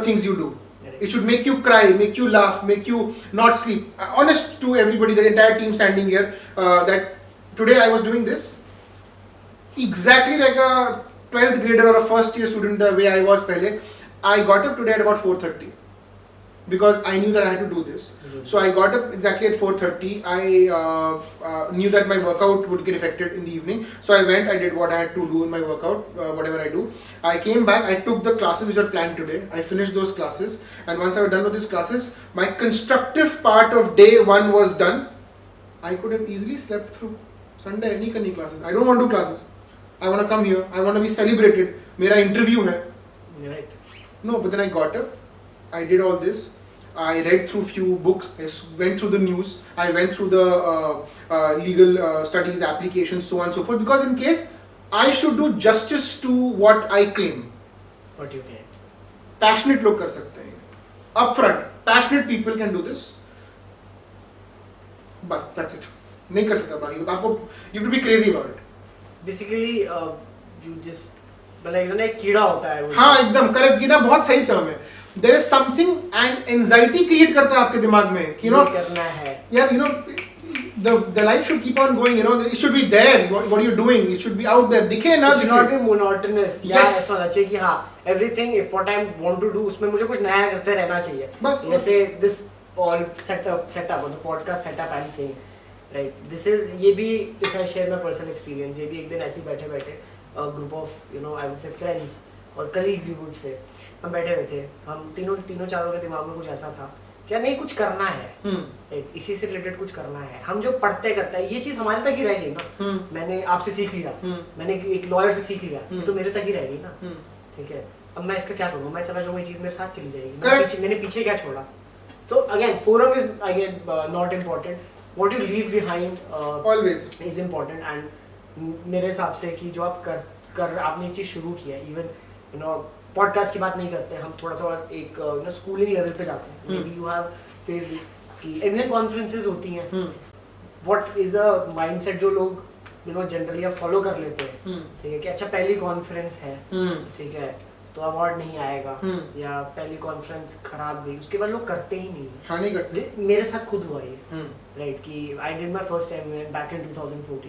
things you do. It should make you cry, make you laugh, make you not sleep. Honest to everybody, the entire team standing here, that today I was doing this exactly like a 12th grader or a first year student the way I was pehle. I got up today at about 4:30 because I knew that I had to do this. Mhm. So I got up exactly at 4:30. I knew that my workout would get affected in the evening. So I went, I did what I had to do in my workout, whatever I do. I came back, I took the classes which were planned today. I finished those classes, and once I was done with these classes, my constructive part of day 1 was done. I could have easily slept through. Sunday नहीं करनी classes. I don't want to do classes. I want to come here. I want to be celebrated. मेरा interview है. Right. No, but then I got up. I did all this. I read through few books. I went through the news. I went through the legal studies, applications, so on and so forth. Because in case I should do justice to what I claim. What you claim. Passionate लोग कर सकते हैं. Upfront, passionate people can do this. बस, that's it. नहीं कर सकता बाकी. आपको you have to be crazy about it. Basically, you just मतलब एक कीड़ा होता है वो. हाँ एकदम करेक्ट. ये ना बहुत सही टर्म है. There is something and anxiety create करता है आपके दिमाग में कि करना है. यार the life should keep on going. It should be there. What you're doing, it should be out there. दिखे ना It should not be monotonous. Yes. यार ऐसा होना चाहिए कि हाँ everything if what I want to do उसमें मुझे कुछ नया करते रहना चाहिए. बस. जैसे this all setup or the podcast setup I'm saying. Right. This is ये भी if I share my personal experience. ये भी एक दिन ऐसे बैठे बैठे a group of I would say friends और colleagues you would say हम बैठे हुए थे. हम तीनों चारों के दिमाग में कुछ ऐसा था क्या नहीं कुछ करना है. Right. इसी से रिलेटेड कुछ करना है. हम जो पढ़ते करते हैं ये चीज हमारे तक ही रहेगी ना. मैंने आपसे सीख लिया. मैंने एक लॉयर से सीख लिया. ये तो मेरे तक ही रहेगी ना. ठीक है. अब मैं इसका क्या करूँ. मैं चला जाऊँगा ये चीज मेरे साथ चली जाएगी. मैंने पीछे क्या छोड़ा. तो again forum is again not important. What you leave behind always is important and मेरे हिसाब से कि जो आप कर आपने एक चीज शुरू किया है even पॉडकास्ट की बात नहीं करते हम थोड़ा सा एक स्कूलिंग लेवल पे जाते हैं. Maybe you have faced this कि एनुअल कॉन्फ्रेंसेस होती हैं. What is a mindset जो लोग जनरली आप फॉलो कर लेते हैं. ठीक है कि अच्छा पहली कॉन्फ्रेंस है. ठीक है तो अवार्ड नहीं आएगा या पहली कॉन्फ्रेंस खराब गई उसके बाद लोग करते ही नहीं. हाँ नहीं करते. मेरे साथ खुद हुआ ये. राइट कि I did my first time back in 2014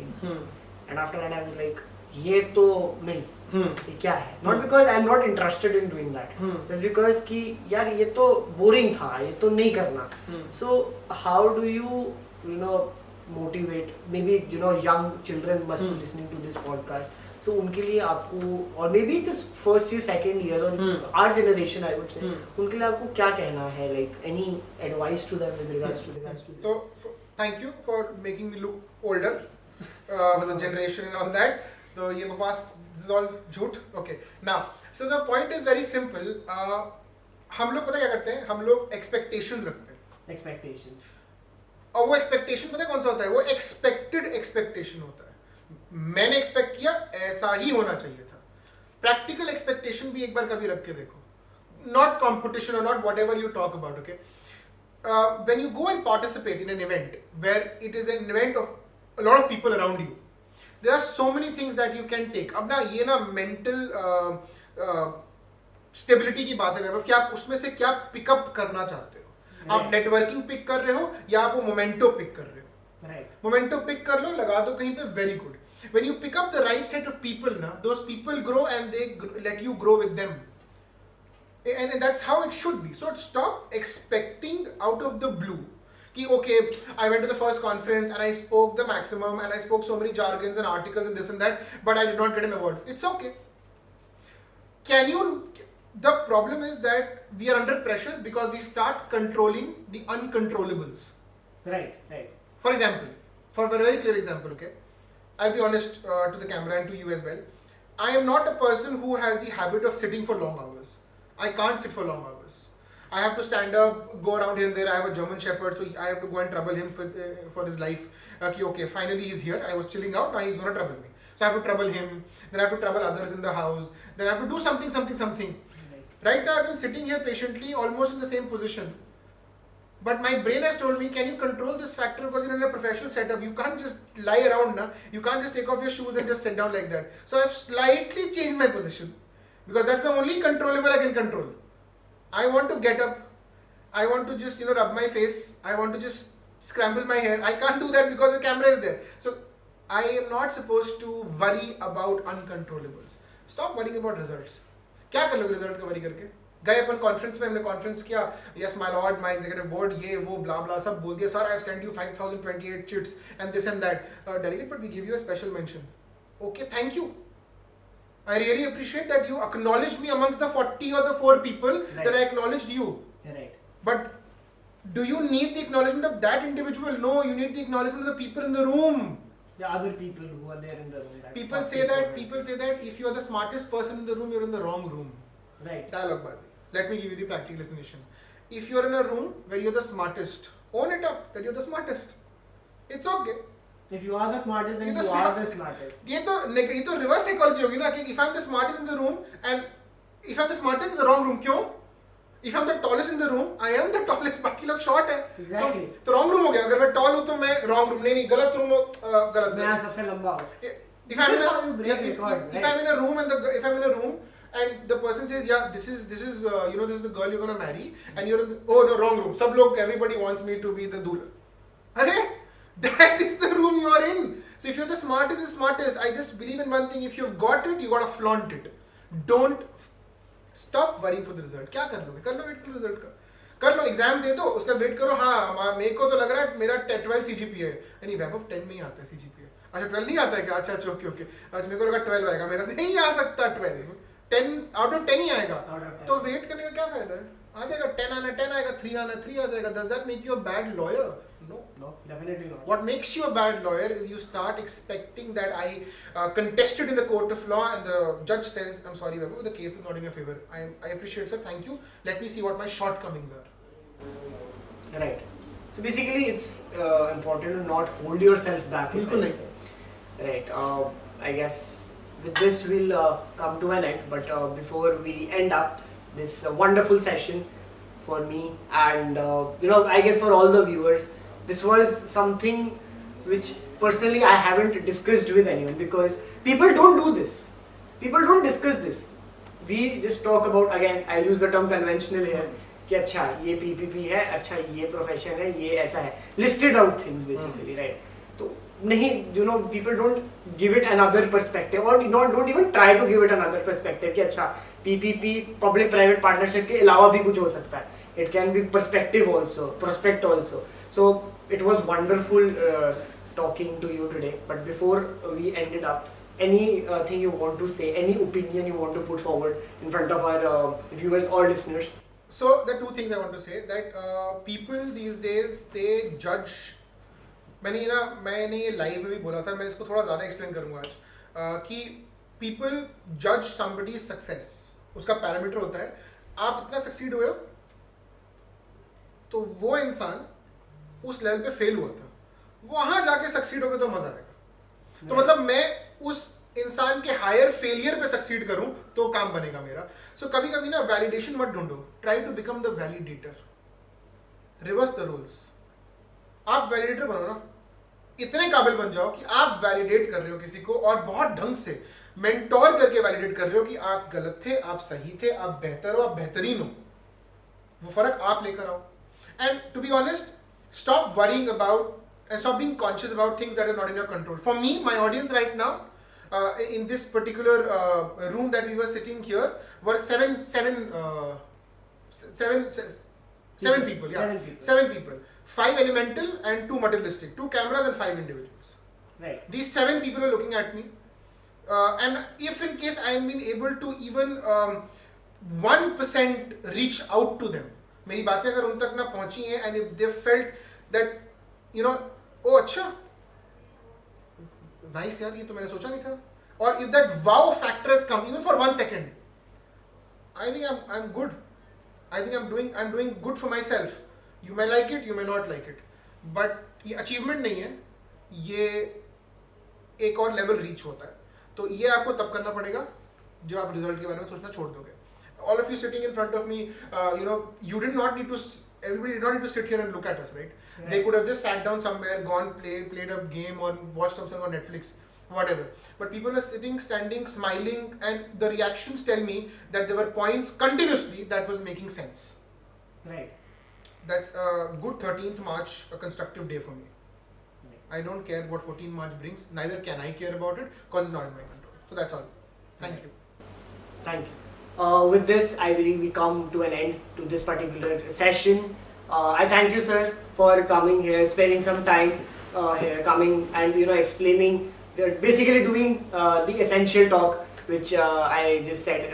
and after that I was like ये तो नहीं. ये क्या है. Not because I am not interested in doing that. Just because कि यार ये तो बोरिंग था ये तो नहीं करना. So how do you motivate maybe young children must be listening to this podcast. तो उनके लिए आपको और maybe this first year second year और our generation I would say उनके लिए आपको क्या कहना है, like any advice to them with regards to तो thank you for making me look older with the generation and all that. तो ये बकवास this is all झूठ. Okay, now so the point is very simple. हम लोग पता क्या करते हैं, हम लोग expectations रखते हैं. एक्सपेक्टेशंस. और वो expectation पता है कौन सा होता है, वो expected expectation होता है. मैंने expect किया ऐसा ही होना चाहिए था. Practical expectation भी एक बार कभी रख के देखो. Not competition or not whatever you talk about. Okay. When you go and participate in an event where it is an event of a lot of people around you, there are so many things that you can take. अब ना ये ना mental stability की बात है वैभव, कि आप उसमें से क्या pick up करना चाहते हो. आप networking pick कर रहे हो या आप वो momento pick कर रहे हो. Momento pick कर लो, लगा दो कहीं पे, very good. When you pick up the right set of people ना, those people grow and they let you grow with them. And that's how it should be. So stop expecting out of the blue. Ki, okay, I went to the first conference and I spoke the maximum and I spoke so many jargons and articles and this and that, but I did not get an award. It's okay. The problem is that we are under pressure because we start controlling the uncontrollables. Right. For example, for a very clear example, okay, I'll be honest to the camera and to you as well. I am not a person who has the habit of sitting for long hours. I can't sit for long hours. I have to stand up, go around here and there. I have a German Shepherd, so I have to go and trouble him for his life. Okay, finally he's here. I was chilling out, now he's gonna trouble me. So I have to trouble him. Then I have to trouble others in the house. Then I have to do something. Right now I've been sitting here patiently, almost in the same position. But my brain has told me, can you control this factor, because you're in a professional setup. You can't just lie around now. You can't just take off your shoes and just sit down like that. So I've slightly changed my position, because that's the only controllable I can control. I want to get up. I want to just, rub my face. I want to just scramble my hair. I can't do that because the camera is there. So I am not supposed to worry about uncontrollables. Stop worrying about results. क्या कर लोगे result का worry करके? गए अपन conference में, हमने conference किया, yes my lord, my executive board, ये वो ब्ला ब्ला सब बोल दिया, sir I have send you 5028 chits and this and that, delegate but we give you a special mention. Okay, thank you. I really appreciate that you acknowledged me amongst the 40 or the 4 people that I acknowledged you. Right. But do you need the acknowledgement of that individual? No, you need the acknowledgement of the people in the room. The other people who are there in the room. People say that if you are the smartest person in the room, you're in the wrong room. Right. Dialogue bazi. Let me give you the practical explanation. If you're in a room where you're the smartest, own it up that you're the smartest. It's okay. If you are the smartest, then you are the smartest. ये तो reverse psychology होगी ना, कि if I'm the smartest in the room and if I'm the smartest in the wrong room, क्यों? If I'm the tallest in the room, I am the tallest, बाकी लोग short है. Exactly. तो wrong room हो गया. अगर मैं tall हूँ तो मैं wrong room, नहीं गलत room, गलत. मैं सबसे लंबा हूँ. If I'm in a room and the person says, yeah, this is this is the girl you're gonna marry, and you're in the, oh no, wrong room. सब लोग, everybody wants me to be the दूल्हा. अरे, that is the room you are in. So if you're the smartest, I just believe in one thing: if you've got it, you gotta flaunt it. Don't stop worrying for the result. क्या कर लोगे? कर लो wait करो result का. कर लो, exam दे दो, उसका wait करो. हाँ, मेरे को तो लग रहा है मेरा 12 CGPA है. नहीं, वैभव 10 में ही आता है CGPA. अच्छा 12 नहीं आता है क्या? अच्छा ओके. अच्छा मेरे को लगा 12 आएगा, मेरा नहीं आ सकता 12. 10 out of 10 ही आएगा. तो वेट करने का क्या फायदा है? आ जाएगा 10 आएगा, 3 आना 3 आ जाएगा. Does that make you a bad lawyer? No, definitely not. What makes you a bad lawyer is you start expecting that I contested in the court of law and the judge says, I'm sorry, Vaibhav, the case is not in your favor. I appreciate, sir, thank you. Let me see what my shortcomings are. Right. So basically, it's important to not hold yourself back. Right. I guess with this we'll come to an end. But before we end up this wonderful session for me and I guess for all the viewers, this was something which personally I haven't discussed with anyone, because people don't do this. People don't discuss this. We just talk about, again, I use the term conventional here, कि अच्छा ये PPP है, अच्छा ये profession है, ये ऐसा है, listed out things basically, right? तो नहीं, people don't give it another perspective, or don't even try to give it another perspective कि अच्छा PPP public private partnership के अलावा भी कुछ हो सकता है. It can be perspective also, prospect also. So it was wonderful talking to you today. But before we end it up, any thing you want to say, any opinion you want to put forward in front of our viewers or listeners? So the two things I want to say that people these days they judge. मैंने ये live में भी बोला था, मैं इसको थोड़ा ज़्यादा एक्सप्लेन करूँगा आज कि people judge somebody's success. उसका पैरामीटर होता है आप इतना सक्सीड हुए हो तो वो इंसान उस लेवल पे फेल हुआ था, वहां जाके सक्सीड हो गए तो मजा आएगा. तो मतलब मैं उस इंसान के हायर फेलियर पे सक्सीड करूं तो काम बनेगा मेरा. सो कभी कभी ना वैलिडेशन मत ढूंढो, try to become the validator. Reverse the rules. आप वैलिडेटर बनो ना, इतने काबिल बन जाओ कि आप वैलिडेट कर रहे हो किसी को और बहुत ढंग से मेंटोर करके वैलिडेट कर रहे हो कि आप गलत थे, आप सही थे, आप बेहतर हो, आप बेहतरीन हो. वो फर्क आप लेकर आओ. And to be honest, stop worrying about and stop being conscious about things that are not in your control. For me, my audience right now, in this particular room that we were sitting here, were seven people. Yeah, seven people. 5 elemental and 2 materialistic. 2 cameras and 5 individuals. Right. These 7 people are looking at me, and if in case I am been able to even 1% reach out to them, मेरी बातें अगर उन तक ना पहुंची हैं and if they felt that you know, oh अच्छा nice यार, ये तो मैंने सोचा नहीं था, or if that wow factor has come even for 1 second, I think I'm good. I think I'm doing good for myself. You may like it, you may not like it, but ये achievement नहीं है, ये एक और level reach होता है. तो ये आपको तब करना पड़ेगा जब आप रिजल्ट के बारे में सोचना छोड़ दोगे. All of you sitting in front of me, you know, everybody did not need to sit here and look at us, right? They could have just sat down somewhere, gone, played a game or watched something on Netflix, whatever. But people are sitting, standing, smiling, and the reactions tell me that there were points continuously that was making sense. Right. That's a good 13th March, a constructive day for me. Right. I don't care what 14th March brings, neither can I care about it because it's not in my control. So that's all. Thank you. Thank you. With this, I believe we come to an end to this particular session. I thank you, sir, for coming here, spending some time here, coming and explaining, basically doing the essential talk, which I just said,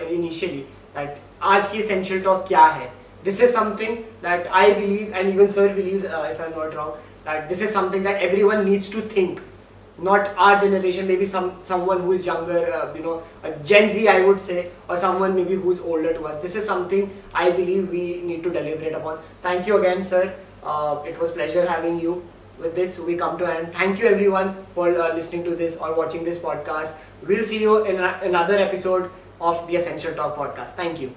initially, that आज की essential talk क्या है? This is something that I believe, and even sir believes, if I'm not wrong, that this is something that everyone needs to think. Not our generation, maybe someone who is younger, a Gen Z I would say, or someone maybe who is older to us. This is something I believe we need to deliberate upon. Thank you again, sir. It was pleasure having you. With this, we come to an end. Thank you everyone for listening to this or watching this podcast. We'll see you in another episode of the Essential Talk podcast. Thank you.